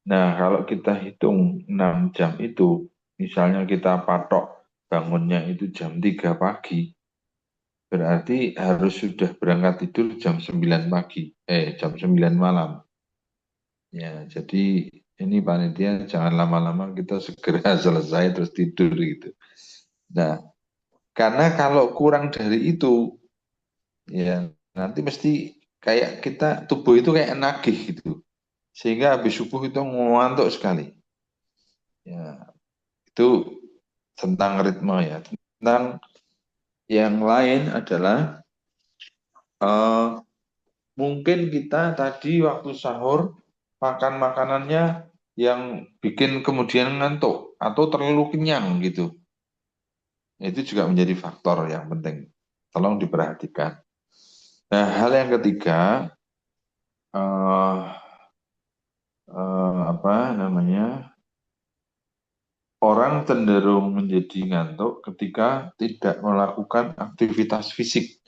Speaker 2: Nah, kalau kita hitung 6 jam itu, misalnya kita patok bangunnya itu jam 3 pagi, berarti harus sudah berangkat tidur jam 9 pagi, jam 9 malam. Ya, jadi ini panitia jangan lama-lama, kita segera selesai terus tidur gitu. Nah, karena kalau kurang dari itu, ya nanti mesti kayak kita, tubuh itu kayak nagih gitu. Sehingga habis subuh itu ngantuk sekali. Ya, itu tentang ritme ya. Tentang yang lain adalah mungkin kita tadi waktu sahur makan makanannya yang bikin kemudian ngantuk atau terlalu kenyang gitu. Itu juga menjadi faktor yang penting. Tolong diperhatikan. Nah, hal yang ketiga, apa namanya, orang cenderung menjadi ngantuk ketika tidak melakukan aktivitas fisik.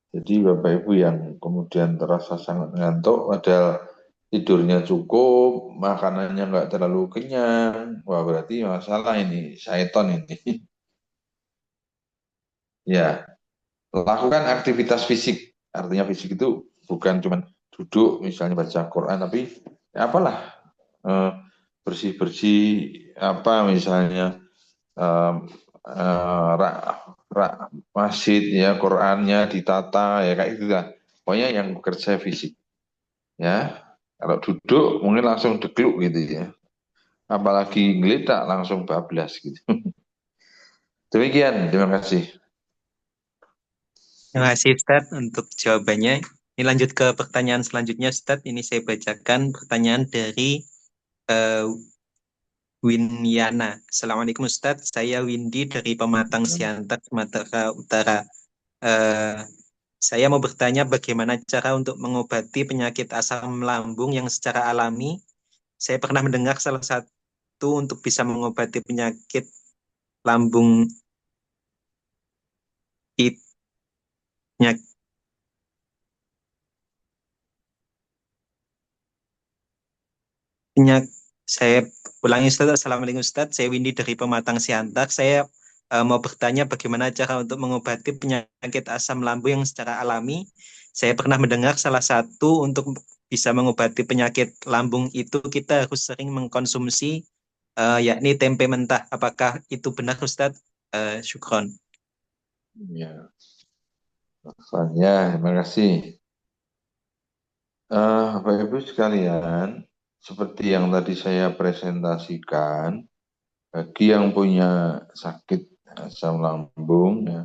Speaker 2: Jadi Bapak Ibu yang kemudian terasa sangat ngantuk, padahal tidurnya cukup, makanannya nggak terlalu kenyang, wah berarti masalah ini, syaiton ini. Ya, lakukan aktivitas fisik. Artinya fisik itu bukan cuma duduk, misalnya baca Quran, tapi ya apalah, bersih-bersih, apa misalnya, masjid ya, Qurannya ditata ya kayak gitu lah. Pokoknya yang bekerja fisik. Ya, kalau duduk mungkin langsung degluk gitu ya. Apalagi ngelitak langsung bablas gitu. Demikian, terima kasih.
Speaker 1: Terima kasih Ustadz untuk jawabannya. Ini lanjut ke pertanyaan selanjutnya Ustadz. Ini saya bacakan pertanyaan dari Winyana. Assalamualaikum Ustadz, saya Windy dari Pematang Siantar, Sumatera Utara. Saya mau bertanya bagaimana cara untuk mengobati penyakit asam lambung yang secara alami. Saya pernah mendengar salah satu untuk bisa mengobati penyakit lambung itu saya ulangi Ustadz. Assalamualaikum Ustadz, saya Windy dari Pematang Siantar. Saya mau bertanya bagaimana cara untuk mengobati penyakit asam lambung yang secara alami. Saya pernah mendengar salah satu untuk bisa mengobati penyakit lambung itu kita harus sering mengkonsumsi yakni tempe mentah. Apakah itu benar Ustadz? Syukron.
Speaker 2: Ya, terima kasih. Bapak Ibu sekalian, seperti yang tadi saya presentasikan, bagi yang punya sakit asam lambung, ya,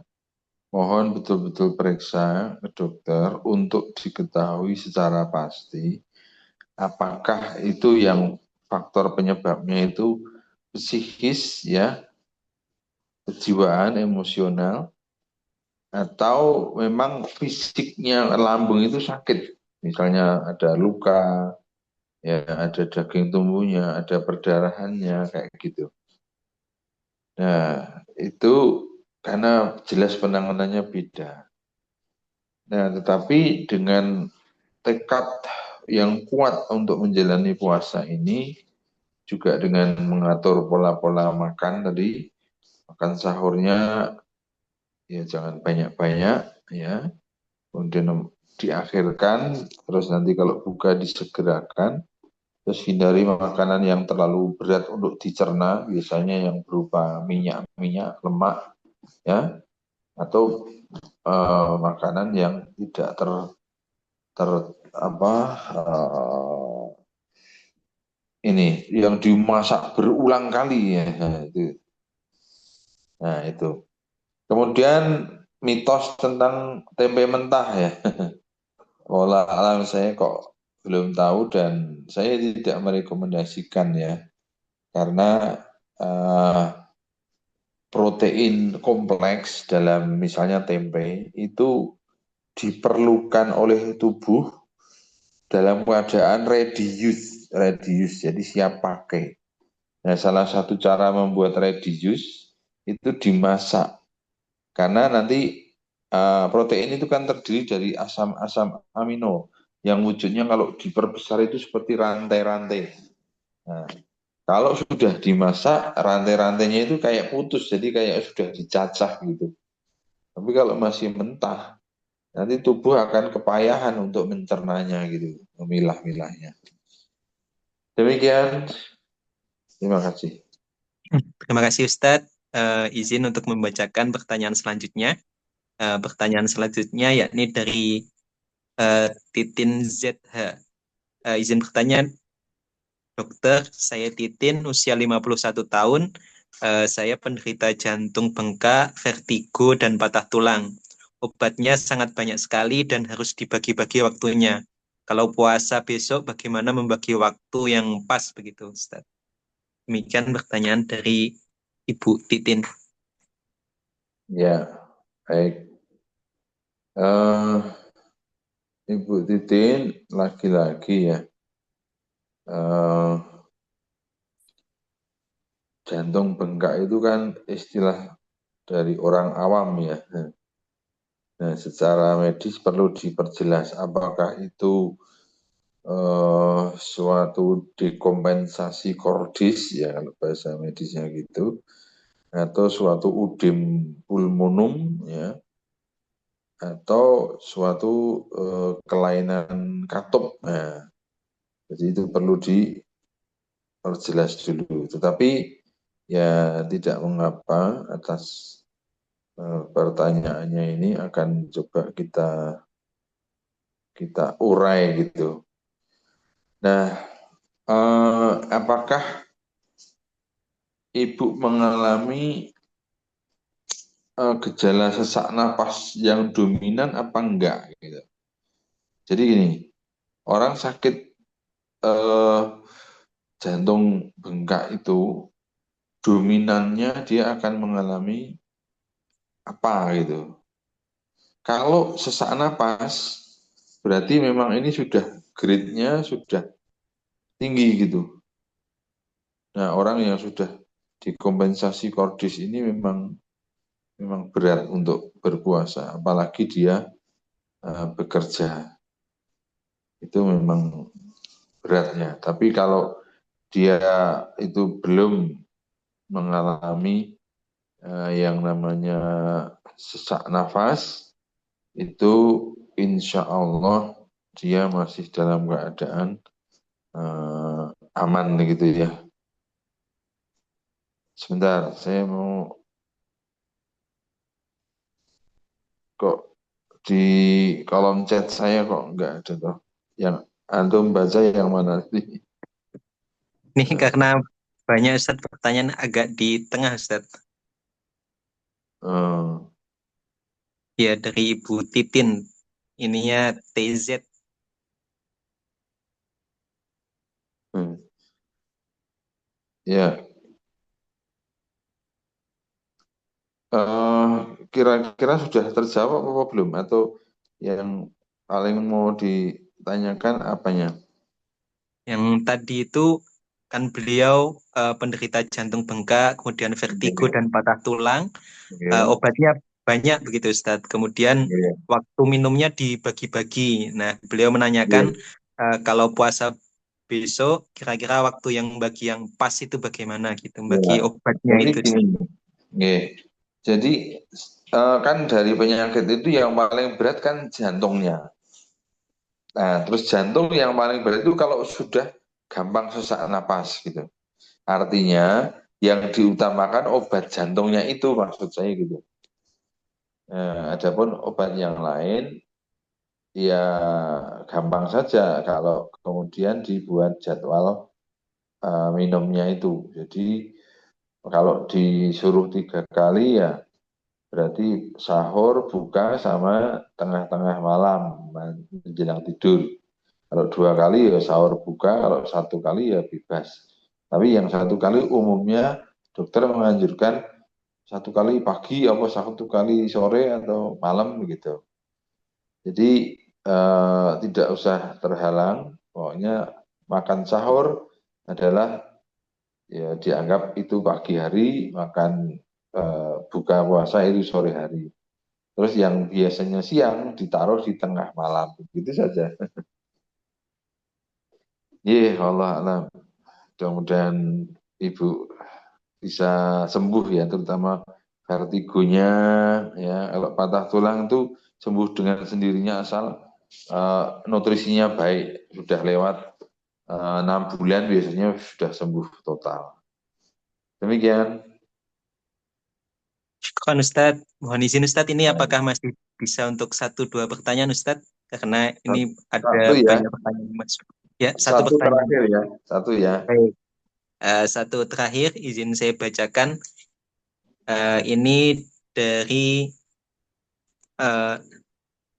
Speaker 2: mohon betul-betul periksa ke dokter untuk diketahui secara pasti apakah itu yang faktor penyebabnya itu psikis, ya, kejiwaan, emosional, atau memang fisiknya lambung itu sakit. Misalnya ada luka, ya, ada daging tumbuhnya, ada perdarahannya, kayak gitu. Nah, itu karena jelas penanganannya beda. Nah, tetapi dengan tekad yang kuat untuk menjalani puasa ini, juga dengan mengatur pola-pola makan tadi, makan sahurnya ya jangan banyak-banyak, ya, kemudian diakhirkan, terus nanti kalau buka disegerakan, terus hindari makanan yang terlalu berat untuk dicerna, biasanya yang berupa minyak-minyak, lemak, ya, atau makanan yang tidak ini yang dimasak berulang kali, ya, nah itu. Kemudian mitos tentang tempe mentah, ya. Wallah alam saya kok belum tahu dan saya tidak merekomendasikan, ya, karena protein kompleks dalam misalnya tempe itu diperlukan oleh tubuh dalam keadaan ready use, jadi siap pakai. Nah, salah satu cara membuat ready use itu dimasak, karena nanti protein itu kan terdiri dari asam-asam amino yang wujudnya kalau diperbesar itu seperti rantai-rantai. Nah, kalau sudah dimasak, rantai-rantainya itu kayak putus, jadi kayak sudah dicacah gitu. Tapi kalau masih mentah, nanti tubuh akan kepayahan untuk mencernanya gitu, memilah-milahnya. Demikian, terima kasih.
Speaker 1: Terima kasih Ustadz. Izin untuk membacakan pertanyaan selanjutnya. Pertanyaan selanjutnya yakni dari Titin ZH. Izin bertanya, Dokter, saya Titin, usia 51 tahun. Saya penderita jantung bengkak, vertigo, dan patah tulang. Obatnya sangat banyak sekali dan harus dibagi-bagi waktunya. Kalau puasa besok, bagaimana membagi waktu yang pas begitu, Ustaz? Demikian pertanyaan dari Ibu Titin.
Speaker 2: Ya, baik. Ibu Titin, lagi-lagi, ya, jantung bengkak itu kan istilah dari orang awam, ya. Nah, secara medis perlu diperjelas apakah itu suatu dekompensasi kordis, ya, kalau bahasa medisnya gitu, atau suatu udem pulmonum, ya, atau suatu kelainan katup. Nah, jadi itu perlu diperjelas dulu. Tetapi ya tidak mengapa, atas pertanyaannya ini akan coba kita urai gitu. Nah, apakah Ibu mengalami gejala sesak napas yang dominan apa enggak? Gitu. Jadi gini, orang sakit jantung bengkak itu dominannya dia akan mengalami apa gitu. Kalau sesak napas, berarti memang ini sudah grade-nya sudah tinggi gitu. Nah, orang yang sudah dikompensasi kordis ini memang berat untuk berpuasa, apalagi dia bekerja. Itu memang beratnya. Tapi kalau dia itu belum mengalami yang namanya sesak nafas, itu insya Allah dia masih dalam keadaan aman gitu, ya. Sebentar, saya mau kok di kolom chat saya kok nggak ada tuh. Yang antum baca yang mana sih?
Speaker 1: Ini karena banyak Ustaz pertanyaan agak di tengah Ustaz. Ya dari Ibu Titin. Ininya TZ.
Speaker 2: Ya, kira-kira sudah terjawab apa belum? Atau yang paling mau ditanyakan apanya?
Speaker 1: Yang tadi itu kan beliau penderita jantung bengkak, kemudian vertigo dan patah tulang. Obatnya banyak begitu Ustaz. Kemudian waktu minumnya dibagi-bagi. Nah, beliau menanyakan kalau puasa besok kira-kira waktu yang bagi yang pas itu bagaimana gitu, bagi obatnya
Speaker 2: Jadi
Speaker 1: itu.
Speaker 2: gini, jadi kan dari penyakit itu yang paling berat kan jantungnya. Nah, terus jantung yang paling berat itu kalau sudah gampang sesak napas gitu. Artinya yang diutamakan obat jantungnya itu maksud saya gitu. Nah, adapun obat yang lain ya gampang saja kalau kemudian dibuat jadwal minumnya itu. Jadi kalau disuruh 3 kali ya berarti sahur, buka, sama tengah-tengah malam menjelang tidur. Kalau 2 kali ya sahur, buka, kalau 1 kali ya bebas. Tapi yang 1 kali umumnya dokter menganjurkan 1 kali pagi, apa 1 kali sore atau malam begitu. Jadi tidak usah terhalang, pokoknya makan sahur adalah ya dianggap itu pagi hari, makan buka puasa itu sore hari. Terus yang biasanya siang ditaruh di tengah malam, begitu saja. Allah alam. Mudah-mudahan Ibu bisa sembuh ya, terutama vertigonya ya. Kalau patah tulang itu sembuh dengan sendirinya asal nutrisinya baik. Sudah lewat 6 bulan biasanya sudah sembuh total. Demikian.
Speaker 1: Syukran Ustaz. Mohon izin Ustaz, ini apakah masih bisa untuk 1-2 pertanyaan Ustaz? Karena ini ada banyak pertanyaan masuk. Ya, satu pertanyaan.
Speaker 2: Terakhir ya. Satu ya.
Speaker 1: Baik. Satu terakhir, izin saya bacakan. Ini dari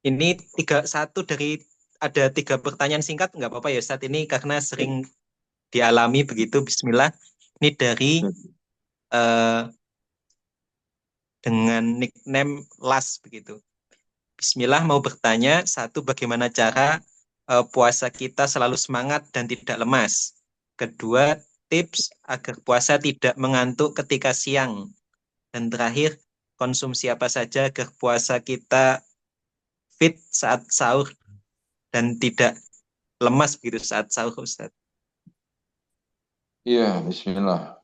Speaker 1: ini ada 3 pertanyaan singkat, nggak apa-apa ya Ustaz, ini karena sering dialami begitu. Bismillah. Ini dari dengan nickname Las begitu. Bismillah, mau bertanya, 1, bagaimana cara puasa kita selalu semangat dan tidak lemas? 2, tips agar puasa tidak mengantuk ketika siang. Dan terakhir, konsumsi apa saja agar puasa kita fit saat sahur dan tidak lemas begitu saat sahur, Ustaz.
Speaker 2: Iya, bismillah.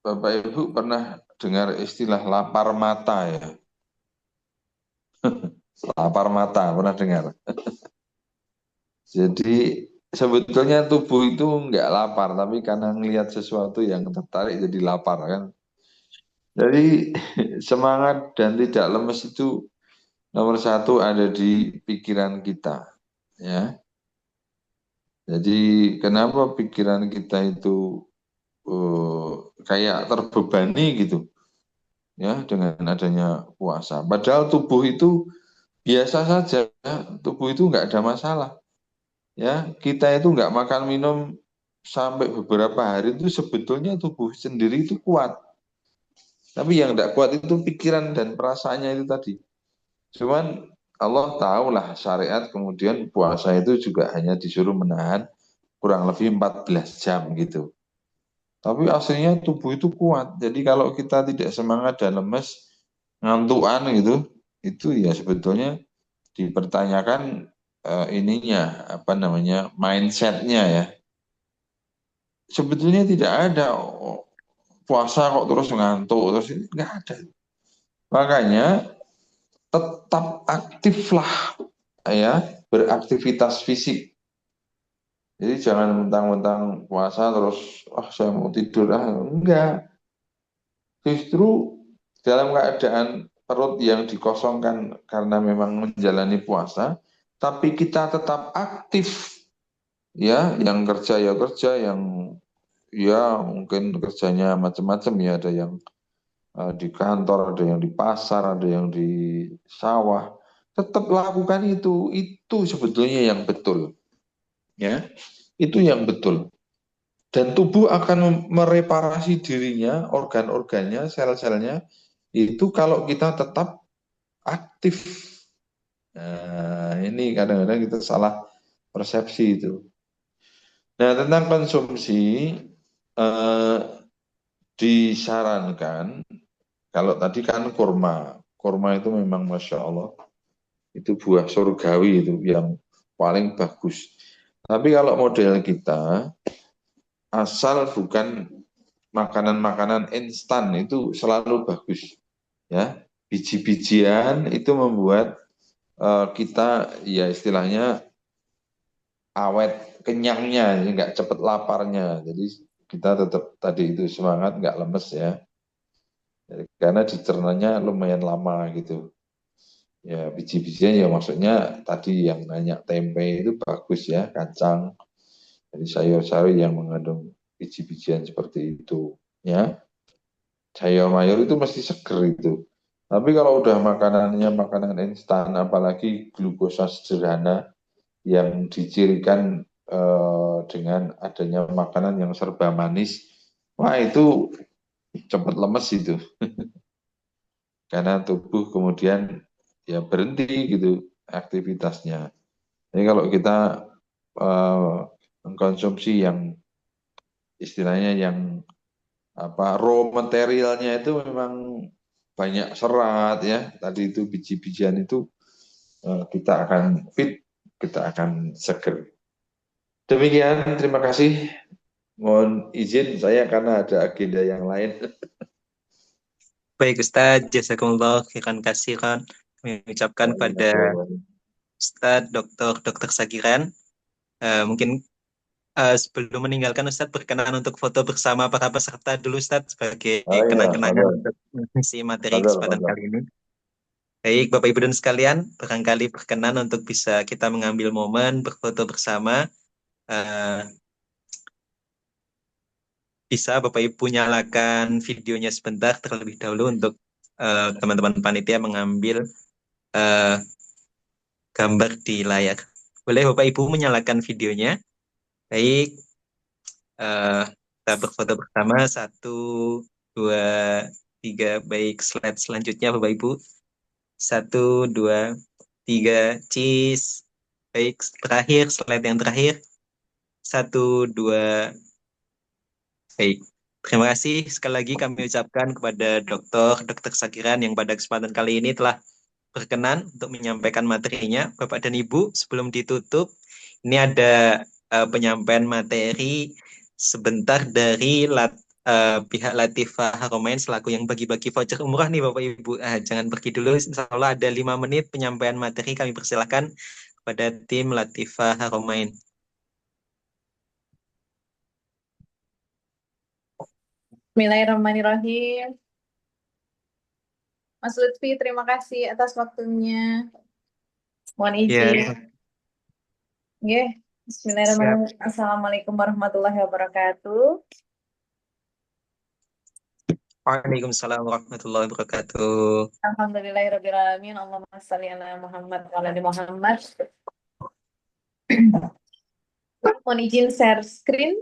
Speaker 2: Bapak Ibu pernah dengar istilah lapar mata ya? Lapar mata, pernah dengar? Jadi sebetulnya tubuh itu nggak lapar, tapi karena ngelihat sesuatu yang tertarik jadi lapar kan. Jadi semangat dan tidak lemes itu nomor 1 ada di pikiran kita, ya. Jadi kenapa pikiran kita itu kayak terbebani gitu, ya, dengan adanya puasa. Padahal tubuh itu biasa saja, tubuh itu nggak ada masalah. Ya, kita itu nggak makan minum sampai beberapa hari itu sebetulnya tubuh sendiri itu kuat. Tapi yang nggak kuat itu pikiran dan perasaannya itu tadi. Cuman Allah tahulah syariat kemudian puasa itu juga hanya disuruh menahan kurang lebih 14 jam gitu. Tapi aslinya tubuh itu kuat. Jadi kalau kita tidak semangat dan lemes, ngantukan gitu, itu ya sebetulnya dipertanyakan ininya, apa namanya, mindsetnya ya. Sebetulnya tidak ada puasa kok terus ngantuk, terus nggak ada. Makanya tetap aktiflah ya, beraktivitas fisik. Jadi jangan mentang-mentang puasa terus saya mau tidur enggak. Justru dalam keadaan perut yang dikosongkan karena memang menjalani puasa, tapi kita tetap aktif ya yang kerja ya kerja, yang ya mungkin kerjanya macam-macam ya, ada yang di kantor, ada yang di pasar, ada yang di sawah. Tetap lakukan itu sebetulnya yang betul, ya, itu yang betul. Dan tubuh akan mereparasi dirinya, organ-organnya, sel-selnya, itu kalau kita tetap aktif. Nah, ini kadang-kadang kita salah persepsi itu. Nah, tentang konsumsi, eh, disarankan, kalau tadi kan kurma itu memang Masya Allah, itu buah surgawi itu yang paling bagus. Tapi kalau model kita, asal bukan makanan-makanan instan, itu selalu bagus. Ya, biji-bijian itu membuat kita ya istilahnya awet kenyangnya, nggak cepet laparnya. Jadi kita tetap tadi itu semangat, nggak lemes ya. Karena dicernanya lumayan lama gitu. Ya biji-bijian ya maksudnya tadi yang nanya tempe itu bagus ya, kacang. Jadi sayur-sayur yang mengandung biji-bijian seperti itu ya. Sayur mayur itu mesti seger itu. Tapi kalau udah makanannya makanan instan, apalagi glukosa sederhana yang dicirikan dengan adanya makanan yang serba manis, wah itu cepat lemes itu. Karena tubuh kemudian ya berhenti gitu aktivitasnya. Jadi kalau kita mengkonsumsi yang istilahnya yang raw materialnya itu memang banyak serat ya. Tadi itu biji-bijian itu kita akan fit, kita akan seger. Demikian, terima kasih. Mohon izin saya karena ada agenda yang lain.
Speaker 1: Baik Ustadz, jazakumullah khairan kasiran. Kami ucapkan pada Ustadz Dr. Sagiran. Mungkin sebelum meninggalkan Ustadz berkenan untuk foto bersama para peserta dulu Ustadz sebagai kenang-kenangan untuk mengisi materi kesempatan kali ini. Baik Bapak Ibu dan sekalian, barangkali berkenan untuk bisa kita mengambil momen berfoto bersama. Bisa Bapak Ibu nyalakan videonya sebentar terlebih dahulu untuk teman-teman panitia mengambil gambar di layar. Boleh Bapak Ibu menyalakan videonya? Baik, kita berfoto bersama. 1, 2, 3. Baik, slide selanjutnya Bapak Ibu. 1, 2, 3. Cheese. Baik, terakhir, slide yang terakhir. 1, 2. Baik, terima kasih sekali lagi kami ucapkan kepada Dr. Sagiran yang pada kesempatan kali ini telah berkenan untuk menyampaikan materinya. Bapak dan Ibu, sebelum ditutup, ini ada penyampaian materi sebentar dari pihak Latifah Haramain selaku yang bagi-bagi voucher umrah nih Bapak Ibu. Jangan pergi dulu, insya Allah ada 5 menit penyampaian materi, kami persilakan kepada tim Latifah Haramain.
Speaker 12: Bismillahirrahmanirrahim. Mas Lutfi, terima kasih atas waktunya. Mohon izin. Bismillahirrahmanirrahim. Assalamualaikum warahmatullahi wabarakatuh.
Speaker 1: Waalaikumsalam warahmatullahi wabarakatuh.
Speaker 12: Alhamdulillahirrahmanirrahim. Allahumma shalli ala Muhammad wa ala ali Muhammad. Mohon izin share screen.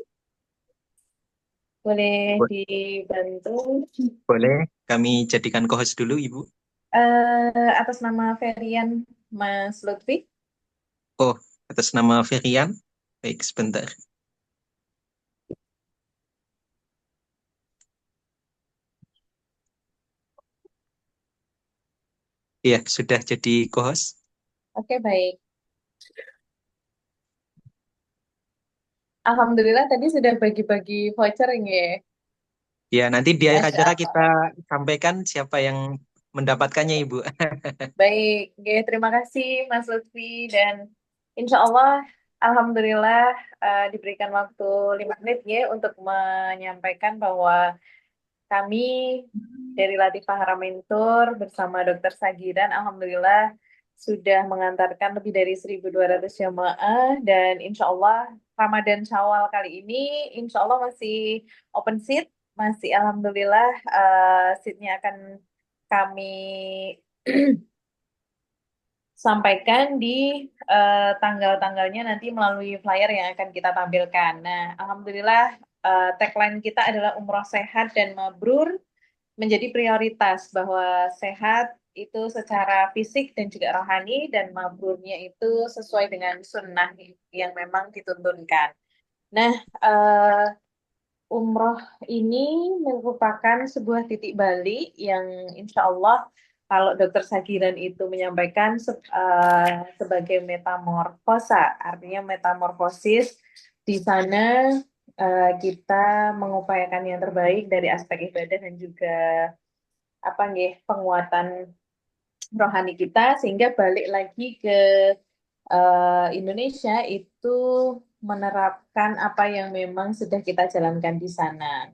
Speaker 12: Boleh dibantu?
Speaker 1: Boleh, kami jadikan co-host dulu, Ibu.
Speaker 12: Atas nama Ferian, Mas Lutfi.
Speaker 1: Oh, atas nama Ferian. Baik, sebentar. Iya, sudah jadi co-host.
Speaker 12: Oke, baik. Alhamdulillah tadi sudah bagi-bagi voucher ya.
Speaker 1: Ya, nanti di akhir acara kita sampaikan siapa yang mendapatkannya, Ibu.
Speaker 12: Baik, terima kasih Mas Lutfi dan insya Allah Alhamdulillah diberikan waktu 5 menit ya untuk menyampaikan bahwa kami dari Latifah Haramain Tour bersama Dr. Sagiran Alhamdulillah sudah mengantarkan lebih dari 1.200 jamaah dan insya Allah Ramadan Syawal kali ini, insya Allah masih open seat, masih alhamdulillah seatnya akan kami sampaikan di tanggal-tanggalnya nanti melalui flyer yang akan kita tampilkan. Nah, alhamdulillah tagline kita adalah umroh sehat dan mabrur menjadi prioritas, bahwa sehat itu secara fisik dan juga rohani, dan mabrurnya itu sesuai dengan sunnah yang memang dituntunkan. Nah, umroh ini merupakan sebuah titik balik yang insya Allah kalau Dokter Sagiran itu menyampaikan sebagai metamorfosa, artinya metamorfosis di sana kita mengupayakan yang terbaik dari aspek ibadah dan juga penguatan rohani kita, sehingga balik lagi ke Indonesia itu menerapkan apa yang memang sudah kita jalankan di sana.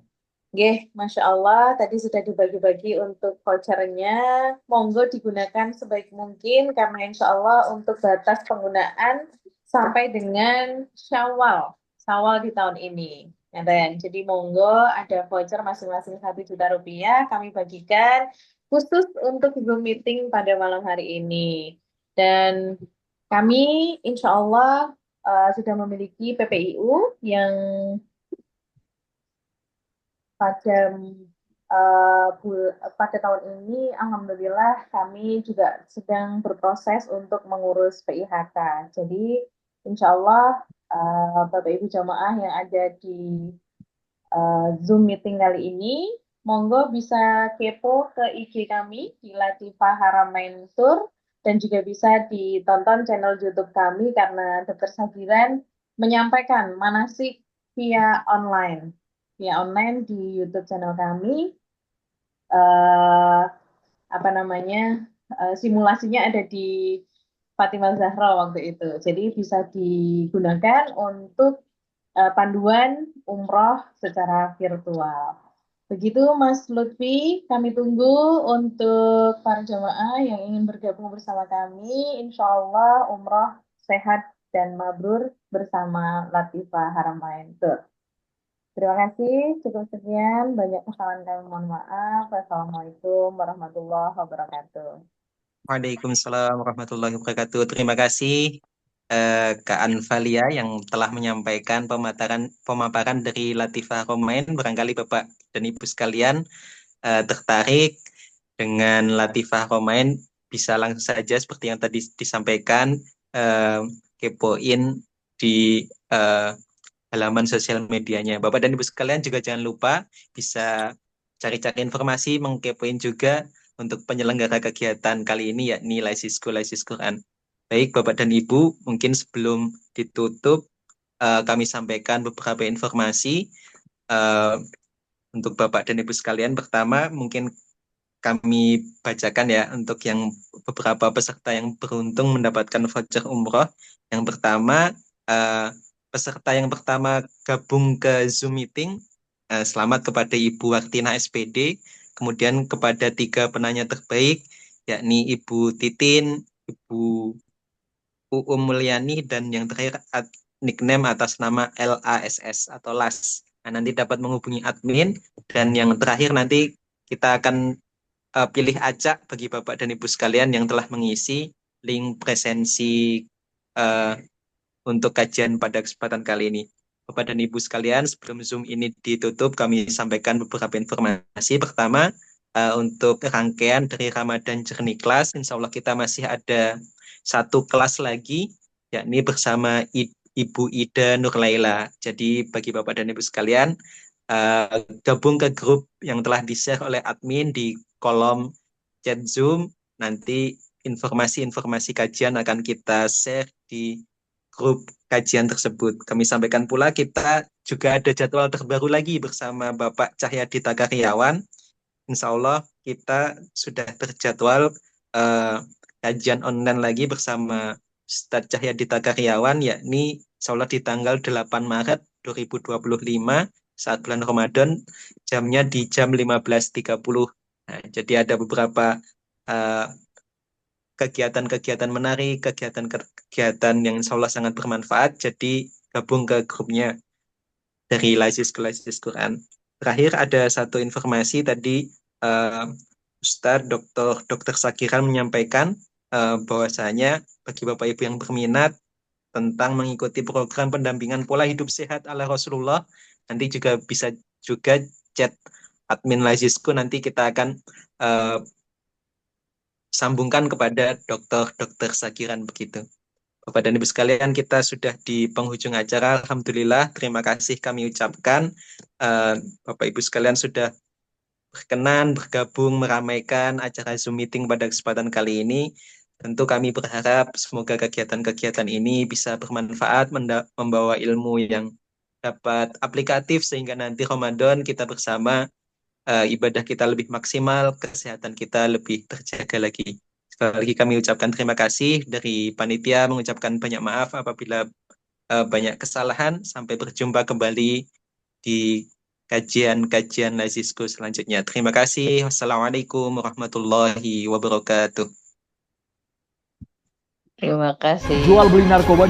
Speaker 12: Nggih, Masya Allah, tadi sudah dibagi-bagi untuk vouchernya. Monggo digunakan sebaik mungkin, karena insya Allah untuk batas penggunaan sampai dengan Syawal di tahun ini. Dan jadi monggo ada voucher masing-masing Rp1 juta, kami bagikan khusus untuk Zoom meeting pada malam hari ini. Dan kami insya Allah sudah memiliki PPIU yang pada tahun ini, alhamdulillah kami juga sedang berproses untuk mengurus PIHK. Jadi, insya Allah Bapak Ibu jamaah yang ada di Zoom meeting kali ini, monggo bisa kepo ke IG kami di Latifah Haramain Tour, dan juga bisa ditonton channel YouTube kami, karena Dokter Sagiran menyampaikan manasik via online di YouTube channel kami. Simulasinya ada di Fatimah Zahra waktu itu, jadi bisa digunakan untuk panduan umroh secara virtual. Begitu Mas Lutfi, kami tunggu untuk para jamaah yang ingin bergabung bersama kami. Insya Allah umroh sehat dan mabrur bersama Latifah Haramain Tour. Terima kasih, cukup sekian. Banyak kesalahan kami, mohon maaf. Wassalamualaikum warahmatullahi wabarakatuh.
Speaker 1: Waalaikumsalam warahmatullahi wabarakatuh. Terima kasih Kak Anvalia yang telah menyampaikan pemaparan dari Latifah Haramain. Barangkali Bapak dan Ibu sekalian tertarik dengan Latifah Haramain, bisa langsung saja seperti yang tadi disampaikan, kepoin di halaman sosial medianya. Bapak dan Ibu sekalian juga jangan lupa bisa cari-cari informasi, mengkepoin juga untuk penyelenggara kegiatan kali ini, yakni Laisisku Quran. Baik Bapak dan Ibu, mungkin sebelum ditutup kami sampaikan beberapa informasi untuk Bapak dan Ibu sekalian. Pertama, mungkin kami bacakan ya untuk yang beberapa peserta yang beruntung mendapatkan voucher umroh. Yang pertama, peserta yang pertama gabung ke Zoom meeting, selamat kepada Ibu Wartina SPD, kemudian kepada 3 penanya terbaik, yakni Ibu Titin, Ibu Uum Mulyani, dan yang terakhir nickname atas nama LASS atau LAS. Nah, nanti dapat menghubungi admin, dan yang terakhir nanti kita akan pilih acak bagi Bapak dan Ibu sekalian yang telah mengisi link presensi untuk kajian pada kesempatan kali ini. Bapak dan Ibu sekalian, sebelum Zoom ini ditutup, kami sampaikan beberapa informasi. Pertama, untuk rangkaian dari Ramadan Journey Class, insya Allah kita masih ada 1 kelas lagi, yakni bersama Ibu Ida Nurlaila. Jadi bagi Bapak dan Ibu sekalian, gabung ke grup yang telah di-share oleh admin di kolom chat Zoom. Nanti informasi-informasi kajian akan kita share di grup kajian tersebut. Kami sampaikan pula kita juga ada jadwal terbaru lagi bersama Bapak Cahyadita Karyawan. Insya Allah kita sudah terjadwal kajian online lagi bersama Ustadz Cahyadita Karyawan, yakni insya Allah di tanggal 8 Maret 2025 saat bulan Ramadan, jamnya di jam 15.30. Nah, jadi ada beberapa kegiatan-kegiatan menarik, kegiatan-kegiatan yang insya Allah sangat bermanfaat. Jadi gabung ke grupnya dari Lazizku Quran. Terakhir ada satu informasi tadi Ustadz Dr. Sakiran menyampaikan bahwasanya bagi Bapak Ibu yang berminat tentang mengikuti program pendampingan pola hidup sehat ala Rasulullah, nanti juga bisa juga chat admin Lazizku, nanti kita akan sambungkan kepada Dr. Sakiran begitu. Bapak dan Ibu sekalian, kita sudah di penghujung acara. Alhamdulillah, terima kasih kami ucapkan. Bapak Ibu sekalian sudah berkenan bergabung meramaikan acara Zoom meeting pada kesempatan kali ini. Tentu kami berharap semoga kegiatan-kegiatan ini bisa bermanfaat, membawa ilmu yang dapat aplikatif sehingga nanti Ramadan kita bersama ibadah kita lebih maksimal, kesehatan kita lebih terjaga lagi. Sekali lagi kami ucapkan terima kasih, dari panitia mengucapkan banyak maaf apabila banyak kesalahan. Sampai berjumpa kembali di kajian-kajian Lazizku selanjutnya. Terima kasih. Wassalamualaikum warahmatullahi wabarakatuh.
Speaker 13: Terima kasih.
Speaker 14: Jual beli narkoba